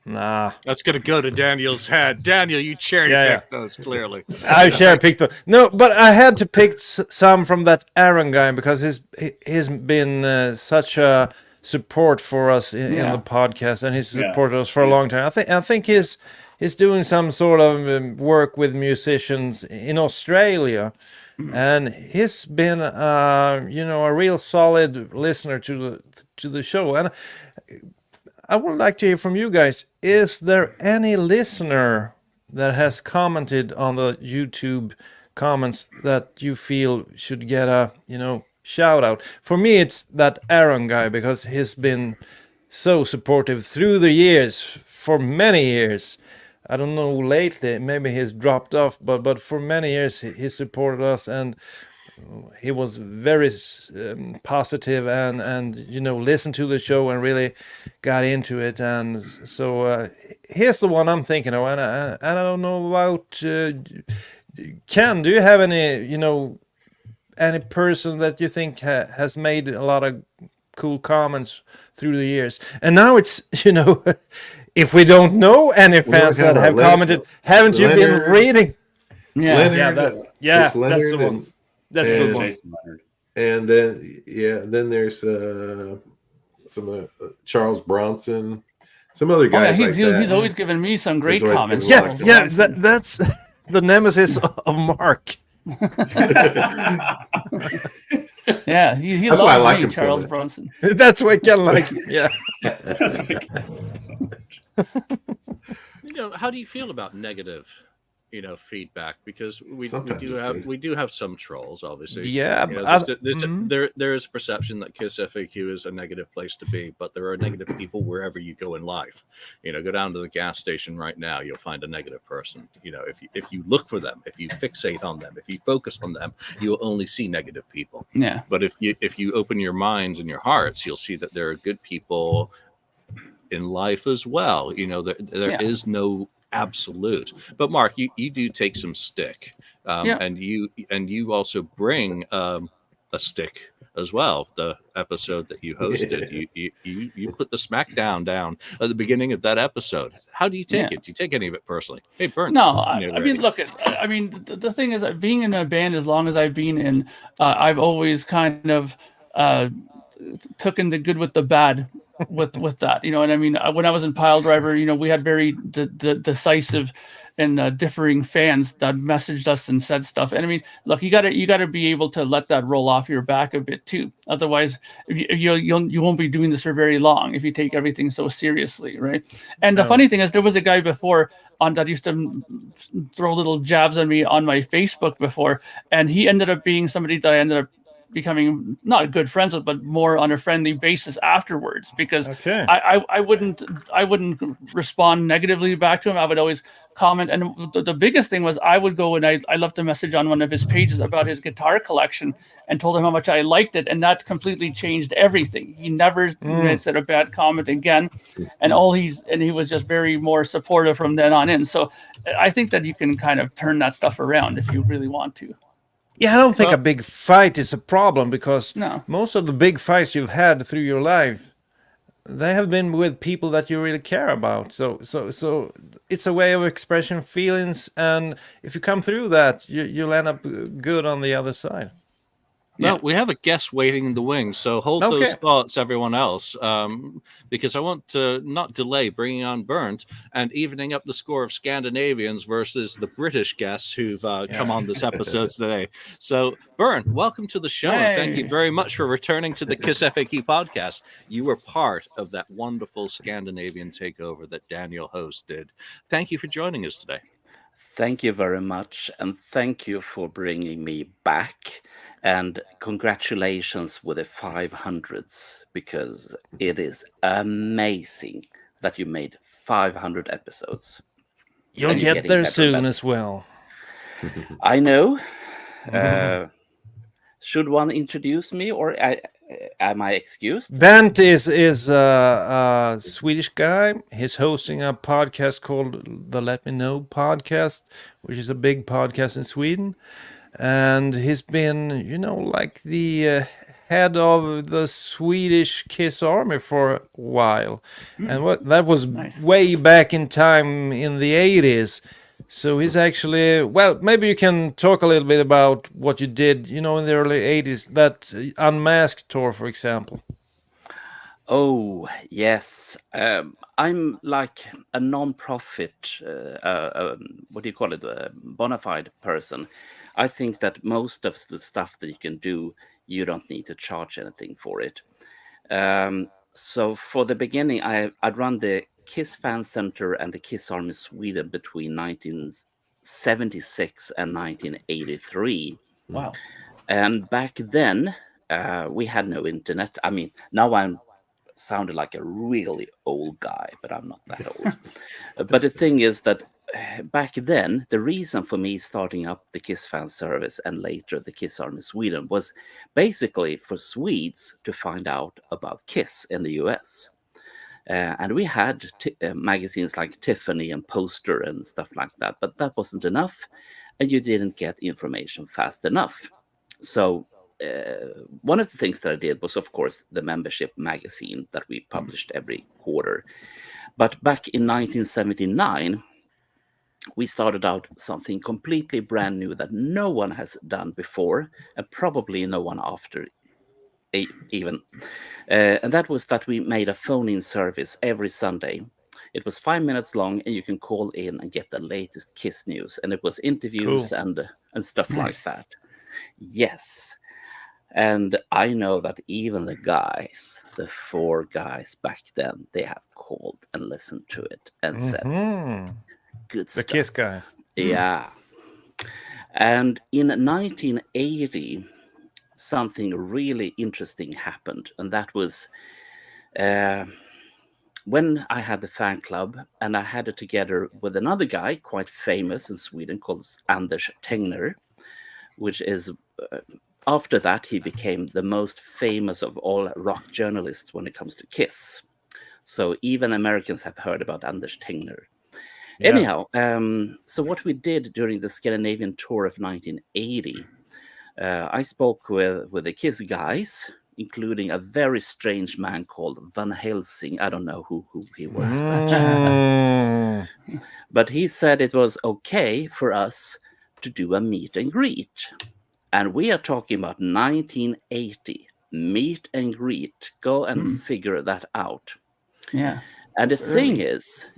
Nah. That's going to go to Daniel's head. Daniel, you cherry-picked those, clearly. I cherry-picked them. No, but I had to pick some from that Aaron guy because he's been such a support for us in the podcast, and he's supported us for a long time. I think he's doing some sort of work with musicians in Australia, and he's been a real solid listener to the show. And I would like to hear from you guys. Is there any listener that has commented on the YouTube comments that you feel should get a shout out? For me, it's that Aaron guy, because he's been so supportive through the years, for many years. I don't know lately, maybe he's dropped off, but for many years he supported us, and he was very positive and listened to the show and really got into it. And so here's the one I'm thinking of, and I don't know about Ken. Do you have any any person that you think has made a lot of cool comments through the years? And now it's if we don't know any fans that have commented, haven't you been reading? That's the one. That's a good one. And then there's some Charles Bronson, some other guys. He's always given me some great comments. That's the nemesis of Mark. Yeah, he loves me, Charles Bronson. That's why Ken likes him. Yeah. How do you feel about negative feedback? Because we do have some trolls, obviously. Yeah, there is a perception that KissFAQ is a negative place to be, but there are negative people wherever you go in life. Go down to the gas station right now, you'll find a negative person. If you look for them, if you fixate on them, if you focus on them, you'll only see negative people. Yeah. But if you open your minds and your hearts, you'll see that there are good people in life as well. There is no absolute. But Mark, you do take some stick, and you also bring a stick as well. The episode that you hosted, you put the smackdown down at the beginning of that episode. How do you take it? Do you take any of it personally? Hey, BERNT. No, I mean, look, the thing is that being in a band as long as I've been in, I've always kind of taken the good with the bad with that, what I mean? When I was in Pile Driver, we had very decisive and differing fans that messaged us and said stuff. And I mean, look, you gotta be able to let that roll off your back a bit too. Otherwise, you won't be doing this for very long if you take everything so seriously, right? And the funny thing is, there was a guy before that used to throw little jabs at me on my Facebook before, and he ended up being somebody that I ended up becoming not good friends with, but more on a friendly basis afterwards, because I wouldn't respond negatively back to him. I would always comment. And the biggest thing was I would go and I left a message on one of his pages about his guitar collection and told him how much I liked it. And that completely changed everything. He never said a bad comment again. And he was just very more supportive from then on in. So I think that you can kind of turn that stuff around if you really want to. Yeah, I don't think a big fight is a problem, because most of the big fights you've had through your life they have been with people that you really care about. So it's a way of expressing feelings, and if you come through that, you'll end up good on the other side. Well, we have a guest waiting in the wings, so hold those thoughts, everyone else, because I want to not delay bringing on BERNT and evening up the score of Scandinavians versus the British guests who've come on this episode today. So, BERNT, welcome to the show, and thank you very much for returning to the KissFAQ podcast. You were part of that wonderful Scandinavian takeover that Daniel hosted. Thank you for joining us today. Thank you very much, and thank you for bringing me back, and congratulations with the 500s, because it is amazing that you made 500 episodes. You'll get there soon as well. I know. Should one introduce me, or am I excused? BERNT is a Swedish guy. He's hosting a podcast called the Let Me Know Podcast, which is a big podcast in Sweden. And he's been, like the head of the Swedish Kiss Army for a while. And that was way back in time in the 80s. So he's actually, well, maybe you can talk a little bit about what you did, in the early 80s, that Unmasked tour, for example. Oh, yes. I'm like a non-profit, what do you call it, a bona fide person. I think that most of the stuff that you can do, you don't need to charge anything for it. So for the beginning, I'd run the Kiss Fan Center and the Kiss Army Sweden between 1976 and 1983. Wow. And back then, we had no internet. I mean, now I'm sounded like a really old guy, but I'm not that old. But the thing is that back then, the reason for me starting up the Kiss Fan Service and later the Kiss Army Sweden was basically for Swedes to find out about Kiss in the US. And we had magazines like Tiffany and Poster and stuff like that, but that wasn't enough, and you didn't get information fast enough. So one of the things that I did was, of course, the membership magazine that we published every quarter. But back in 1979, we started out something completely brand new that no one has done before, and probably no one after even. And that was that we made a phone-in service every Sunday. It was 5 minutes long, and you can call in and get the latest Kiss news. And it was interviews and stuff like that. Yes. And I know that even the guys, the 4 guys back then, they have called and listened to it and said, good stuff. The Kiss guys. Yeah. And in 1980, something really interesting happened. And that was when I had the fan club, and I had it together with another guy, quite famous in Sweden, called Anders Tegner, which is... after that, he became the most famous of all rock journalists when it comes to Kiss. So even Americans have heard about Anders Tegner. Yeah. Anyhow, so what we did during the Scandinavian tour of 1980, I spoke with the Kiss guys, including a very strange man called Van Helsing. I don't know who he was. But he said it was okay for us to do a meet and greet. And we are talking about 1980, meet and greet. Go and figure that out. Yeah. And the thing is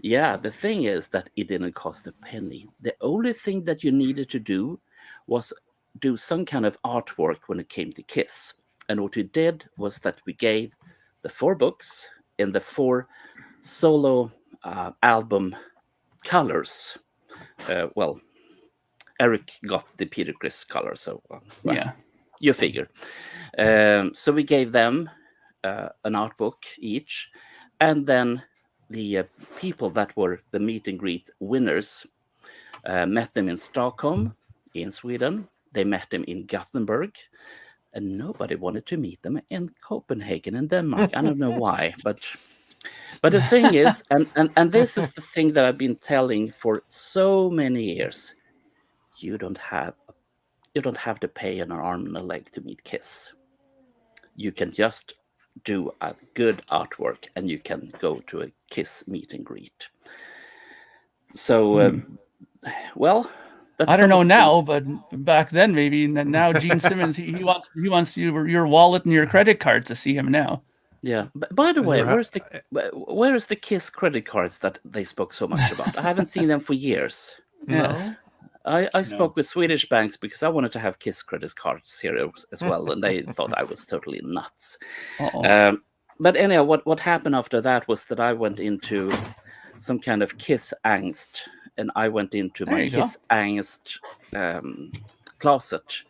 that it didn't cost a penny. The only thing that you needed to do was do some kind of artwork when it came to Kiss. And what we did was that we gave the 4 books in the 4 solo album colors. Eric got the Peter Criss color, so yeah, you figure. So we gave them an art book each, and then the people that were the meet and greet winners met them in Stockholm, in Sweden. They met them in Gothenburg, and nobody wanted to meet them in Copenhagen in Denmark. I don't know why, but the thing is, and this is the thing that I've been telling for so many years. You don't have to pay an arm and a leg to meet Kiss. You can just do a good artwork, and you can go to a Kiss meet and greet. So, well, that's I don't some know of the now, things. but back then maybe. And now Gene Simmons, he wants your wallet and your credit card to see him now. Yeah. By the way, where is the Kiss credit cards that they spoke so much about? I haven't seen them for years. No. I spoke with Swedish banks because I wanted to have Kiss credit cards here as well, and they thought I was totally nuts. But anyhow, what happened after that was that I went into some kind of Kiss angst, and I went into my Kiss angst closet,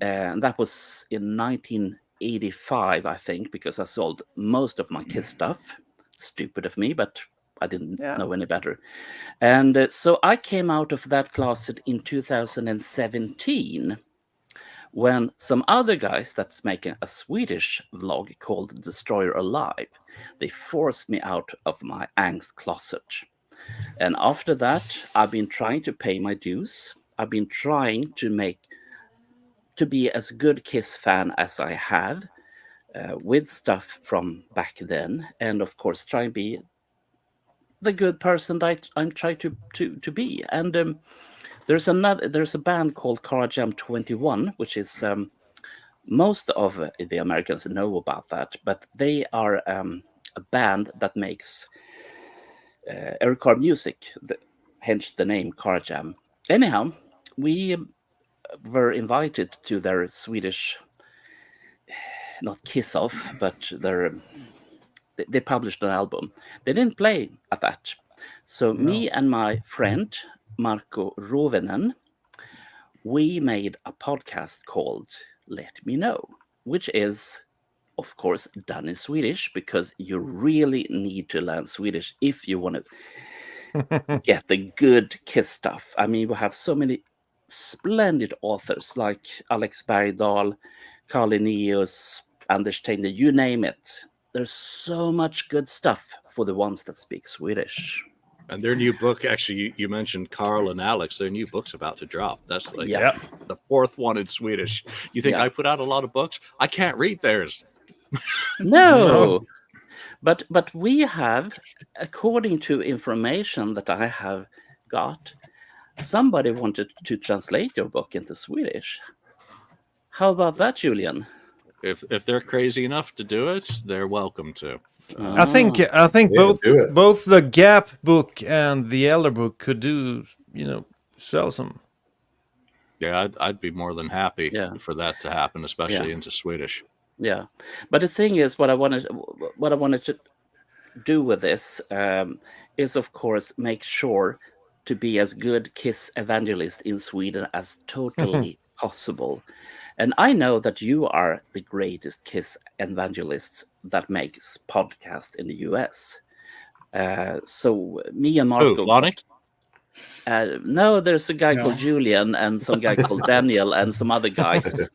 and that was in 1985, I think, because I sold most of my Kiss stuff. Stupid of me, but I didn't know any better. And so I came out of that closet in 2017 when some other guys that's making a Swedish vlog called Destroyer Alive, they forced me out of my angst closet. And after that, I've been trying to pay my dues. I've been trying to be as good Kiss fan as I have, with stuff from back then, and of course try and be the good person that I'm trying to be. And there's a band called Car Jam 21, which is most of the Americans know about that, but they are a band that makes air car music, hence the name Car Jam. Anyhow, we were invited to their Swedish, not Kiss Off, but they published an album. They didn't play at that. So me and my friend, Marco Rovenen, we made a podcast called Let Me Know, which is, of course, done in Swedish, because you really need to learn Swedish if you want to get the good Kiss stuff. I mean, we have so many splendid authors like Alex Bergdahl, Carl Linnaeus, Anders Tegne, you name it. There's so much good stuff for the ones that speak Swedish. And their new book, actually, you mentioned Carl and Alex, their new book's about to drop. That's like the fourth one in Swedish. You think I put out a lot of books? I can't read theirs. No. But we have, according to information that I have got, somebody wanted to translate your book into Swedish. How about that, Julian? If they're crazy enough to do it, they're welcome to. I think both the Gap book and the Elder book could do, sell some. Yeah, I'd be more than happy for that to happen, especially into Swedish. Yeah, but the thing is, what I wanted to do with this is, of course, make sure to be as good Kiss evangelist in Sweden as totally possible. And I know that you are the greatest Kiss evangelists that makes podcast in the US. So me and Marco. Who, Lonnie? No, there's a guy called Julian and some guy called Daniel and some other guys.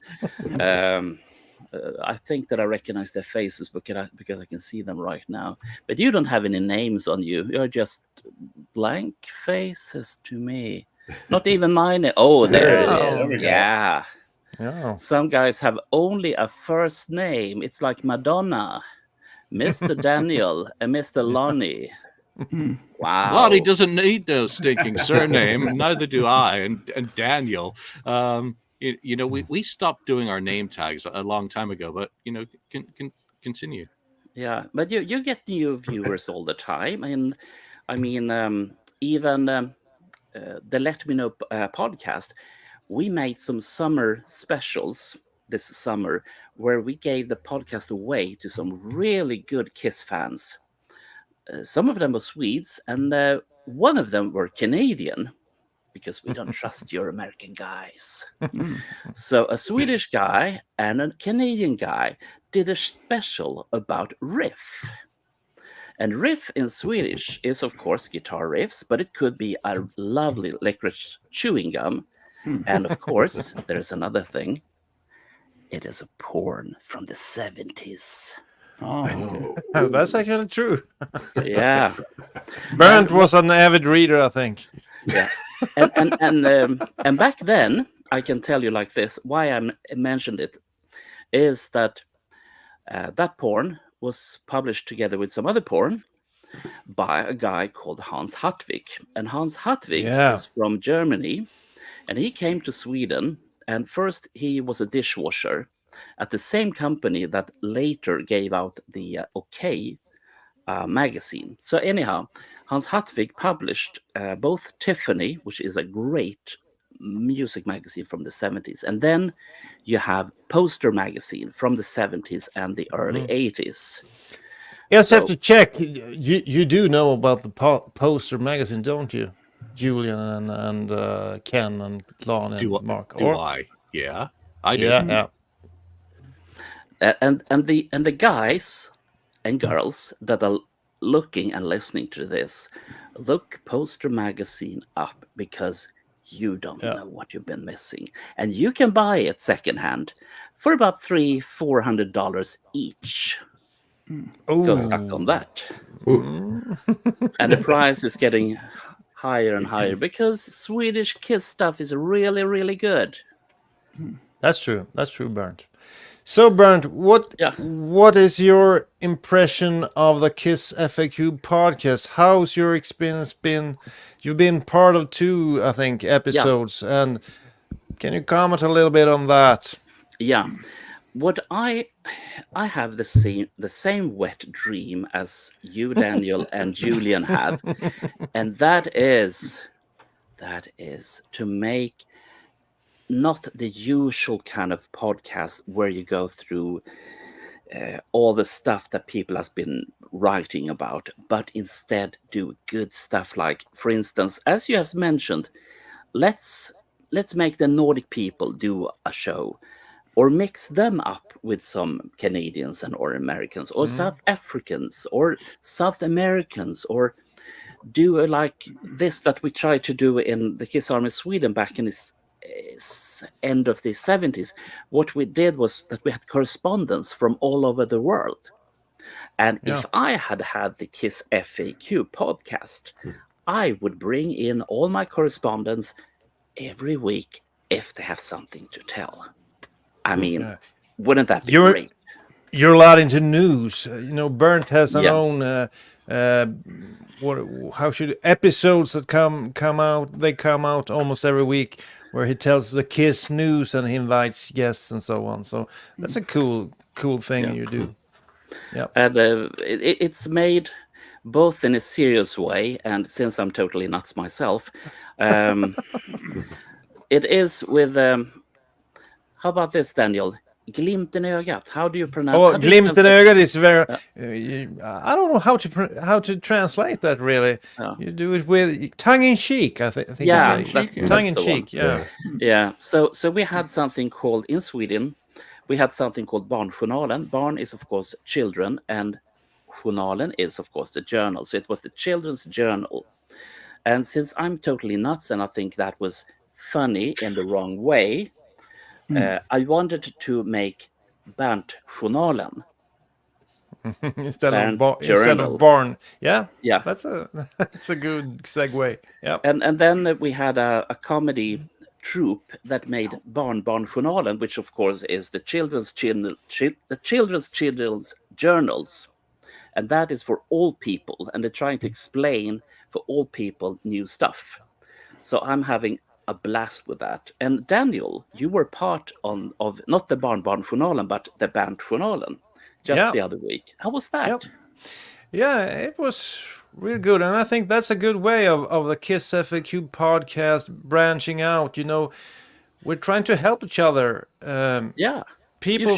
I think that I recognize their faces because I can see them right now. But you don't have any names on you. You're just blank faces to me. Not even mine. Oh, there it is. Yeah. Oh. Some guys have only a first name. It's like Madonna, Mr. Daniel, and Mr. Lonnie. Wow. Lonnie doesn't need no stinking surname. Neither do I. And Daniel. We stopped doing our name tags a long time ago, but can continue. Yeah, but you get new viewers all the time, and I mean, even the Let Me Know podcast. We made some summer specials this summer where we gave the podcast away to some really good Kiss fans. Some of them were Swedes, and one of them were Canadian, because we don't trust your American guys. So a Swedish guy and a Canadian guy did a special about riff. And riff in Swedish is, of course, guitar riffs, but it could be a lovely licorice chewing gum. And of course, there's another thing. It is a porn from the 70s. Oh, that's actually true. Yeah. BERNT was an avid reader, I think. Yeah. And back then, I can tell you like this, why I mentioned it is that That porn was published together with some other porn by a guy called Hans Hartwig. And Hans Hartwig is from Germany, and he came to Sweden. And first he was a dishwasher at the same company that later gave out the OK magazine. So anyhow, Hans Hartwig published both Tiffany, which is a great music magazine from the 70s, and then you have Poster magazine from the 70s and the early 80s. Yes, have to check. You do know about the Poster magazine, don't you, Julian and Ken and Lon and Mark? I? Yeah, I do. Yeah. And the guys and girls that are looking and listening to this, look Poster magazine up, because you don't know what you've been missing, and you can buy it secondhand for about $300-400 each. Go stuck on that. And the price is getting higher and higher because Swedish Kiss stuff is really, really good. That's true, Bernt. So, Bernt, what is your impression of the KissFAQ podcast? How's your experience been? You've been part of 2, I think, episodes, and can you comment a little bit on that? Yeah, what I have the same wet dream as you, Daniel, and Julian have, and that is to make not the usual kind of podcast where you go through all the stuff that people has been writing about, but instead do good stuff. Like, for instance, as you have mentioned, let's make the Nordic people do a show, or mix them up with some Canadians or Americans, or South Africans, or South Americans, or do like this that we tried to do in the Kiss Army Sweden back in the end of the 70s. What we did was that we had correspondence from all over the world. And if I had the KissFAQ podcast, I would bring in all my correspondents every week if they have something to tell. I mean, wouldn't that be great? You're a lot into news. Bernt has an own episodes that come out. They come out almost every week, where he tells the Kiss news and he invites guests and so on. So that's a cool thing you do. Yeah, and it's made both in a serious way, and since I'm totally nuts myself, it is with. How about this, Daniel? Glimten i ögat. How do you pronounce? Glimten i ögat is very. I don't know how to translate that really. You do it with tongue in cheek. I think. Yeah, tongue in cheek. Yeah. Yeah. So we had something called in Sweden. We had something called Barnjournalen. Barn is of course children, and Journalen is of course the journal. So it was the children's journal. And since I'm totally nuts, and I think that was funny in the wrong way. I wanted to make Berntjournalen instead of Barn. Yeah. That's a good segue. Yeah. And then we had a comedy troupe that made Barnjournalen, which of course is the children's journals, and that is for all people, and they're trying to explain for all people new stuff. So I'm having a blast with that. And Daniel, you were part of not the Barnjournalen, but the Berntjournalen just the other week. How was that? Yeah, it was real good. And I think that's a good way of the KissFAQ podcast branching out. We're trying to help each other. People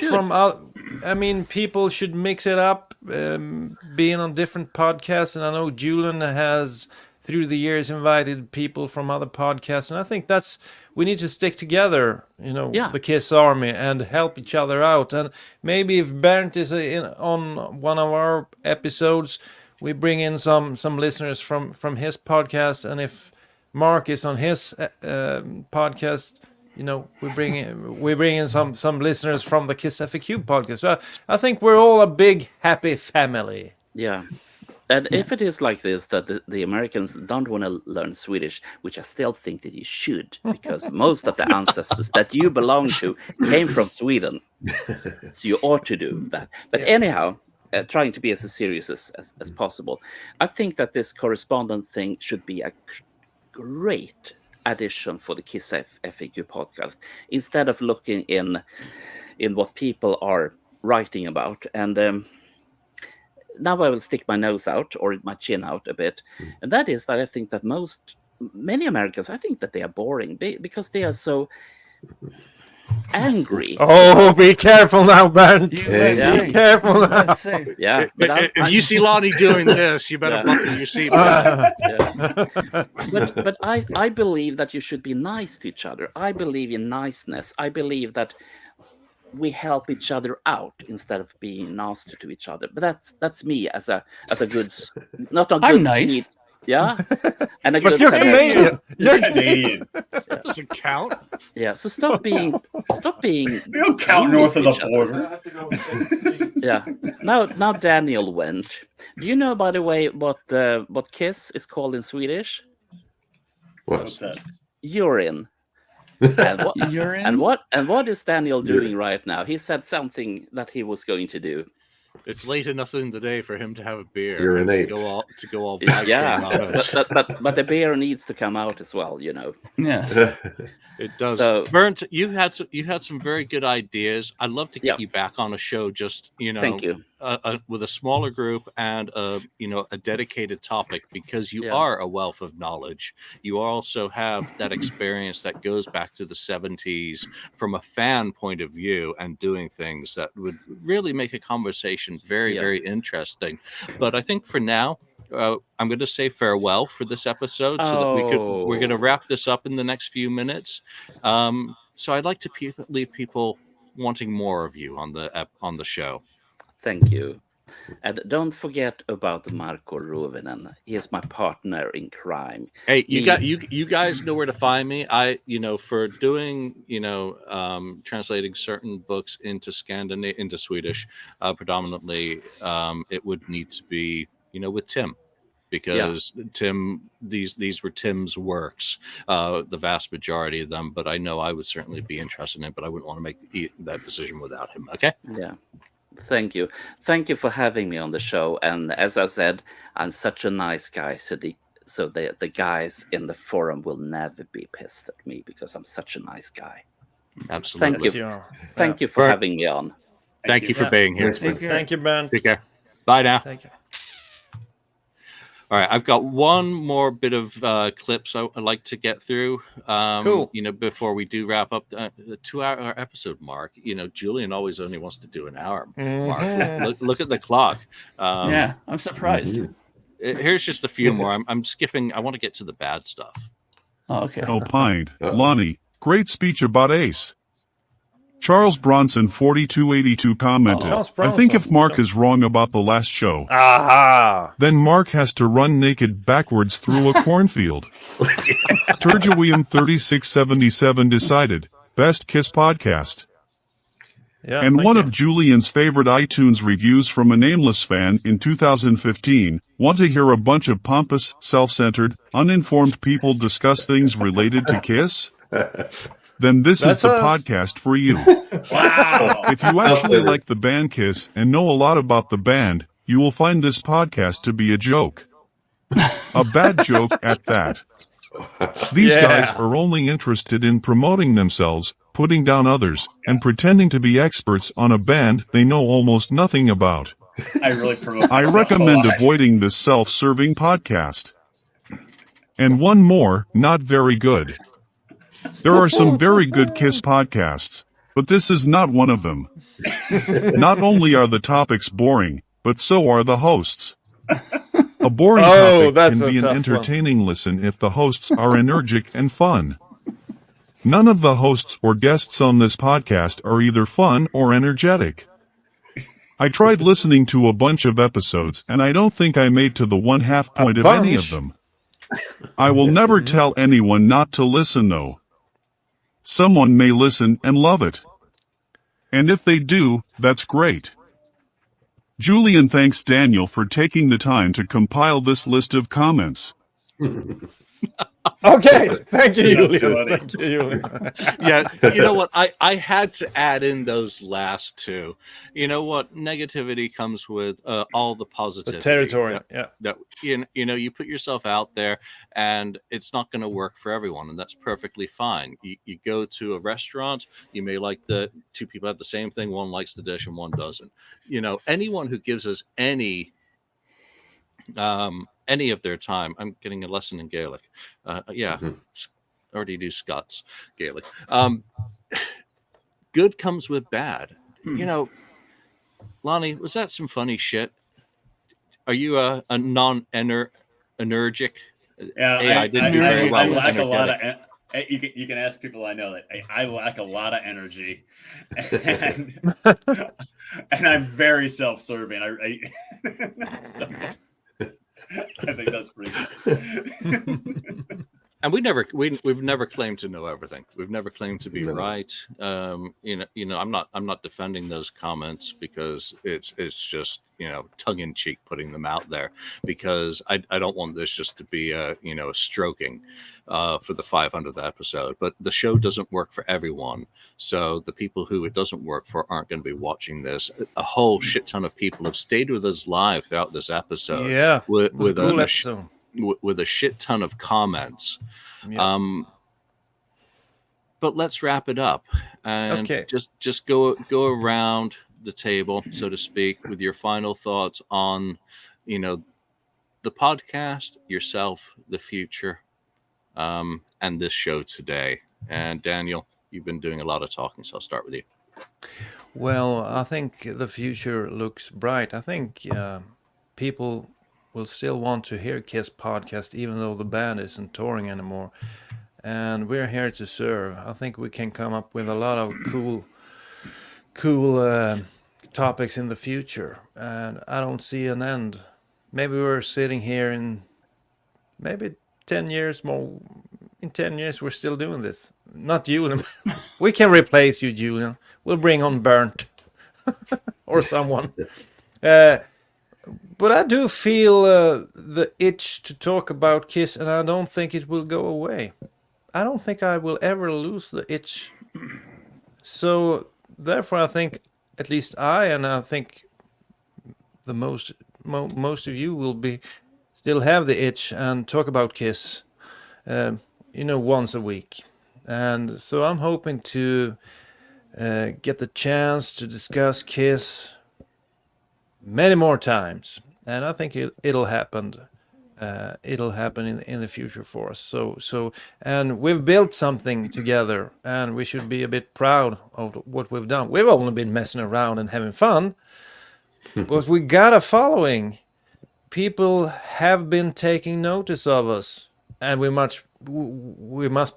people should mix it up, being on different podcasts. And I know Julian has through the years invited people from other podcasts, and I think we need to stick together, the Kiss Army, and help each other out. And maybe if Bernt is on one of our episodes, we bring in some listeners from his podcast, and if Mark is on his podcast, we bring in some listeners from the KissFAQ podcast. So I think we're all a big happy family. Yeah. And if it is like this, that the Americans don't want to learn Swedish, which I still think that you should, because most of the ancestors that you belong to came from Sweden. So you ought to do that. But anyhow, trying to be as serious as possible, I think that this correspondent thing should be a great addition for the KissFAQ podcast, instead of looking in what people are writing about. And now I will stick my nose out, or my chin out a bit, and that is that I think that many Americans, I think that they are boring because they are so angry. Oh, be careful now, BERNT. Yeah. Be careful now. Yeah, if you see Lonnie doing this, you better buckle your seatbelt. But I believe that you should be nice to each other. I believe in niceness. I believe that we help each other out instead of being nasty to each other. But that's me as a good, not a good. I'm nice. Sweet, yeah, and a But good. you're Canadian. You're Canadian. That doesn't count. Yeah, so stop being. We don't count north of the border. Yeah. Now Daniel went. Do you know, by the way, what kiss is called in Swedish? What's that? Urine. And what, Urine? and what is Daniel doing right now? He said something that he was going to do. It's late enough in the day for him to have a beer. Urinate. To go all Yeah, but the beer needs to come out as well, you know. Yeah. It does. So- BERNT, you had some very good ideas. I'd love to get you back on a show, just Thank you. With a smaller group and a dedicated topic, because you are a wealth of knowledge. You also have that experience that goes back to the 70s from a fan point of view, and doing things that would really make a conversation very, very interesting. But I think for now, I'm going to say farewell for this episode, so that we're going to wrap this up in the next few minutes. So I'd like to leave people wanting more of you on the show. Thank you. And don't forget about Marco Rovinen. He is my partner in crime. Hey, you guys know where to find me. For doing, translating certain books into into Swedish, predominantly, it would need to be, with Tim. Because Tim, these were Tim's works, the vast majority of them. But I know I would certainly be interested in it, but I wouldn't want to make that decision without him. Okay? Yeah. Thank you. Thank you for having me on the show. And as I said, I'm such a nice guy. So the guys in the forum will never be pissed at me because I'm such a nice guy. Absolutely. Thank you for having me on. Thank you for being here. Thank you, BERNT. Take care. Bye now. Thank you. All right, I've got one more bit of clips I'd like to get through. Cool. Before we do wrap up the 2-hour episode mark. Julian always only wants to do an hour mark. Look at the clock. Yeah, I'm surprised. Here's just a few more. I'm skipping. I want to get to the bad stuff. Oh, okay. Opined. Lonnie, great speech about Ace. Charles Bronson 4282 commented, I think if Mark is wrong about the last show, then Mark has to run naked backwards through a cornfield. Turgewium 3677 decided, best Kiss podcast. Yeah, and one you. of Julian's favorite iTunes reviews from a nameless fan in 2015, want to hear a bunch of pompous, self-centered, uninformed people discuss things related to Kiss? Then this is the podcast for you. Wow. If you actually like the band Kiss and know a lot about the band, you will find this podcast to be a joke. A bad joke at that. These guys are only interested in promoting themselves, putting down others, and pretending to be experts on a band they know almost nothing about. I recommend avoiding this self-serving podcast. And one more, not very good. There are some very good Kiss podcasts, but this is not one of them. Not only are the topics boring, but so are the hosts. A boring topic can be an entertaining listen if the hosts are energetic and fun. None of the hosts or guests on this podcast are either fun or energetic. I tried listening to a bunch of episodes and I don't think I made to the 1/2 point of any of them. I will never tell anyone not to listen though. Someone may listen and love it. And if they do, that's great. Julian thanks Daniel for taking the time to compile this list of comments. Okay, thank you, That's Julian. funny. Thank you, Julian. Yeah, you know what? I had to add in those last two. You know what? Negativity comes with all the positivity. The territory, yeah. That you know, you put yourself out there, and it's not going to work for everyone, and that's perfectly fine. You go to a restaurant, you may like the two people have the same thing. One likes the dish and one doesn't. You know, anyone who gives us any of their time. I'm getting a lesson in Gaelic. Already do Scots Gaelic. Good comes with bad. You know, Lonnie, was that some funny shit? Are you a non-energetic? Yeah, I didn't do very well. I lack a lot of. You can ask people I know that I lack a lot of energy, and I'm very self-serving. I think that's pretty good. And we've never claimed to know everything. We've never claimed to be right. You know, I'm not defending those comments because it's just, you know, tongue in cheek putting them out there, because I don't want this just to be a stroking for the 500th episode. But the show doesn't work for everyone, so the people who it doesn't work for aren't going to be watching this. A whole shit ton of people have stayed with us live throughout this episode. Yeah, with a cool episode. With a shit ton of comments. Yeah. But let's wrap it up and just go around the table, so to speak, with your final thoughts on, you know, the podcast, yourself, the future, and this show today. And Daniel, you've been doing a lot of talking, so I'll start with you. Well, I think the future looks bright. I think people will still want to hear Kiss podcast, even though the band isn't touring anymore. And we're here to serve. I think we can come up with a lot of cool topics in the future. And I don't see an end. Maybe we're sitting here in maybe 10 years more. In 10 years, we're still doing this. Not Julian. We can replace you, Julian. We'll bring on BERNT or someone. But I do feel the itch to talk about Kiss, and I don't think it will go away. I don't think I will ever lose the itch. So therefore, I think at least I think the most of you will still have the itch and talk about Kiss, once a week. And so I'm hoping to get the chance to discuss Kiss many more times, and I think it'll happen. It'll happen in the future for us. So, and we've built something together, and we should be a bit proud of what we've done. We've only been messing around and having fun, but we got a following. People have been taking notice of us, and we must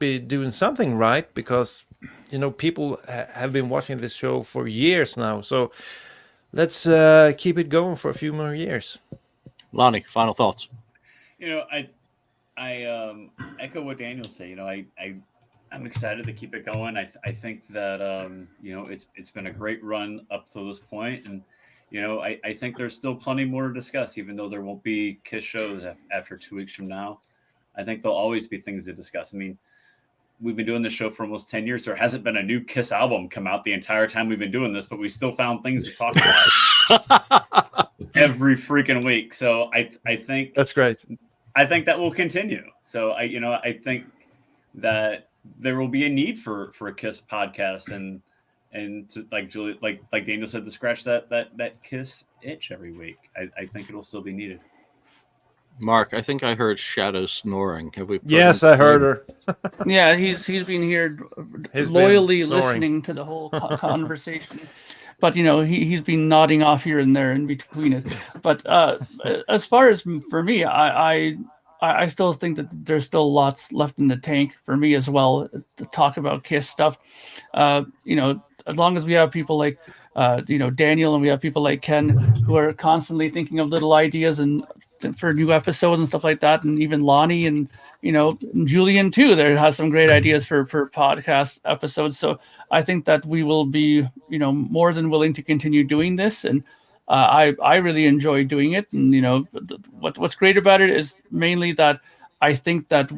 be doing something right, because people have been watching this show for years now. So let's keep it going for a few more years. Lonnie, final thoughts. I echo what Daniel said. I'm excited to keep it going. I think that it's been a great run up to this point, and I think there's still plenty more to discuss, even though there won't be Kiss shows after 2 weeks from now. I think there'll always be things to discuss. I mean, we've been doing this show for almost 10 years. There hasn't been a new Kiss album come out the entire time we've been doing this, but we still found things to talk about every freaking week. So I think that's great. I think that will continue. So I think that there will be a need for a Kiss podcast and to, like Julie, like Daniel said, to scratch that Kiss itch every week. I think it'll still be needed. Mark, I think I heard Shadow snoring. Have we? Yes, I heard her. Yeah, he's been here loyally listening to the whole conversation. But he's been nodding off here and there in between it. But as far as for me, I still think that there's still lots left in the tank for me as well to talk about Kiss stuff. As long as we have people like Daniel, and we have people like Ken who are constantly thinking of little ideas and for new episodes and stuff like that, and even Lonnie and Julian too, there has some great ideas for podcast episodes. So I think that we will be more than willing to continue doing this, and I really enjoy doing it. And what's great about it is mainly that I think that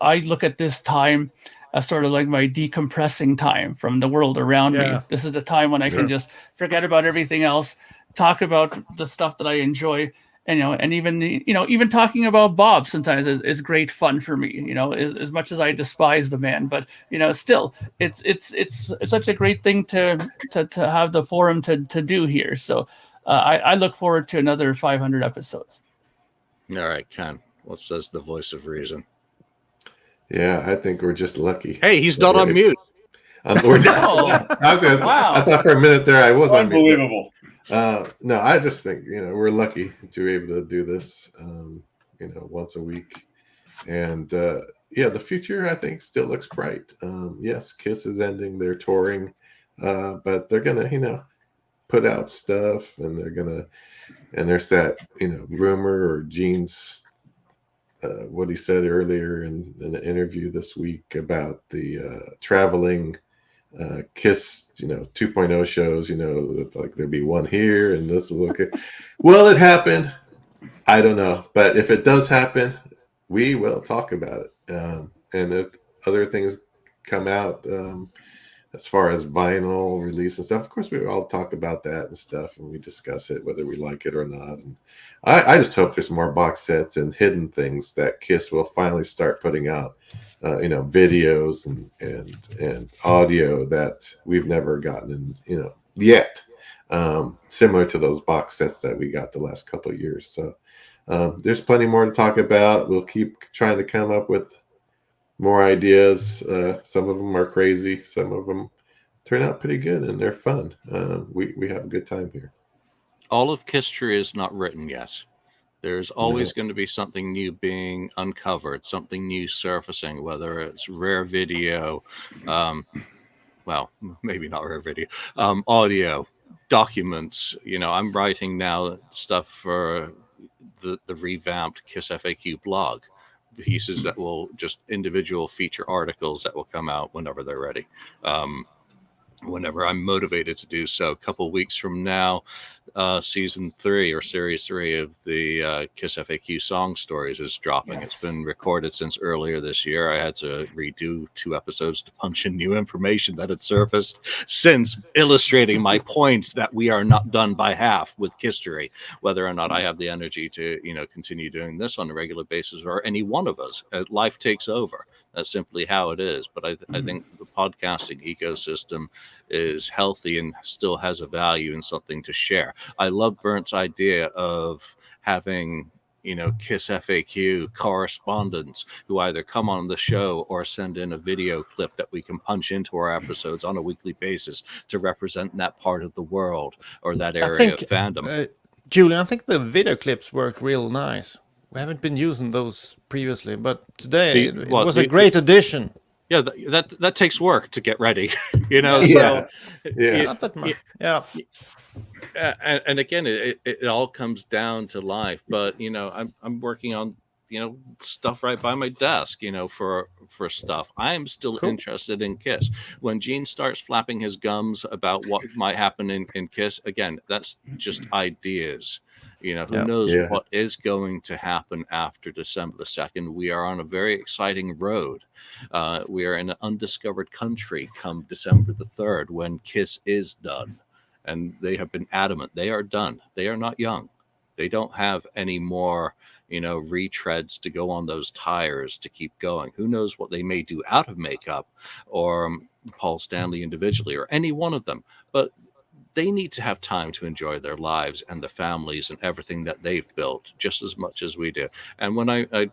I look at this time as sort of like my decompressing time from the world around me. This is the time when I can just forget about everything else, talk about the stuff that I enjoy, and and even talking about Bob sometimes is great fun for me. As much as I despise the man, but still, it's such a great thing to have the forum to do here. So I look forward to another 500 episodes. All right, Ken, what says the voice of reason? Yeah, I think we're just lucky. Hey, he's not on mute. I thought for a minute there I was unbelievable. On mute. No, I just think we're lucky to be able to do this, once a week, and the future I think still looks bright. Yes, Kiss is ending their touring, but they're gonna put out stuff, and there's that rumor or Gene's. What he said earlier in an interview this week about the traveling Kiss, 2.0 shows, like there'd be one here and this will look at. Will it happen? I don't know. But if it does happen, we will talk about it. And if other things come out, as far as vinyl release and stuff, of course, we all talk about that and stuff, and we discuss it, whether we like it or not. And I just hope there's more box sets and hidden things that Kiss will finally start putting out, videos and audio that we've never gotten, yet, similar to those box sets that we got the last couple of years. So there's plenty more to talk about. We'll keep trying to come up with more ideas. Some of them are crazy. Some of them turn out pretty good, and they're fun. We have a good time here. All of history is not written yet. There's always going to be something new being uncovered, something new surfacing, whether it's rare video, well, maybe not rare video, audio, documents. I'm writing now stuff for the revamped KissFAQ blog. Pieces that will just individual feature articles that will come out whenever they're ready. Whenever I'm motivated to do so. A couple weeks from now, season 3 or series 3 of the KissFAQ song stories is dropping. Yes. It's been recorded since earlier this year. I had to redo 2 episodes to punch in new information that had surfaced since, illustrating my points that we are not done by half with history. Whether or not I have the energy to continue doing this on a regular basis, or any one of us, life takes over. That's simply how it is. But I think the podcasting ecosystem is healthy and still has a value and something to share. I love BERNT's idea of having, KissFAQ correspondents who either come on the show or send in a video clip that we can punch into our episodes on a weekly basis to represent that part of the world or that area of fandom. Julian, I think the video clips work real nice. We haven't been using those previously, but today it was a great addition. Yeah, that takes work to get ready, So not that much. Yeah. And again, it all comes down to life. But I'm working on stuff right by my desk, for stuff. I am still interested in Kiss. When Gene starts flapping his gums about what might happen in Kiss, again, that's just ideas. Who knows what is going to happen after December the 2nd. We are on a very exciting road. We are in an undiscovered country come December the 3rd when Kiss is done. And they have been adamant. They are done. They are not young. They don't have any more, retreads to go on those tires to keep going. Who knows what they may do out of makeup, or Paul Stanley individually, or any one of them. But they need to have time to enjoy their lives and the families and everything that they've built just as much as we do. And when I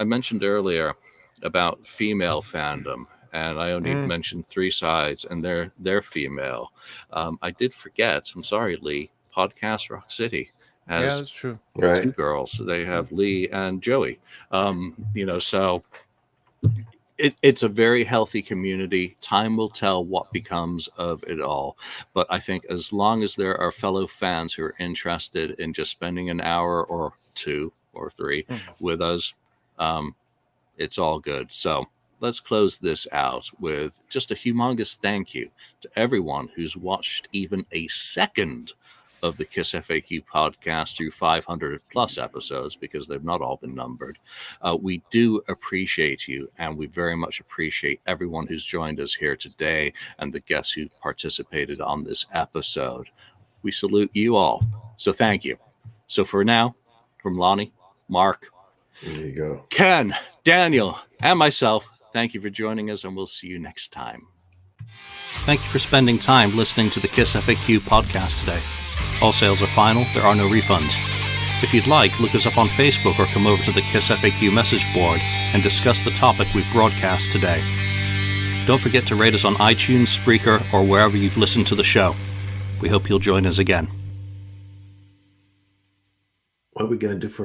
mentioned earlier about female fandom, and I only mentioned 3 sides, and they're female. I did forget. I'm sorry, Lee. Podcast Rock City has that's true. 2 girls. They have Lee and Joey. So it's a very healthy community. Time will tell what becomes of it all. But I think as long as there are fellow fans who are interested in just spending an hour or 2 or 3 with us, it's all good. So let's close this out with just a humongous thank you to everyone who's watched even a second of the KissFAQ podcast through 500 plus episodes, because they've not all been numbered. We do appreciate you, and we very much appreciate everyone who's joined us here today and the guests who participated on this episode. We salute you all. So thank you. So for now, from Lonnie, Mark, there you go, Ken, Daniel, and myself, thank you for joining us, and we'll see you next time. Thank you for spending time listening to the KissFAQ podcast today. All sales are final. There are no refunds. If you'd like, look us up on Facebook or come over to the KissFAQ message board and discuss the topic we've broadcast today. Don't forget to rate us on iTunes, Spreaker, or wherever you've listened to the show. We hope you'll join us again. What are we going to do for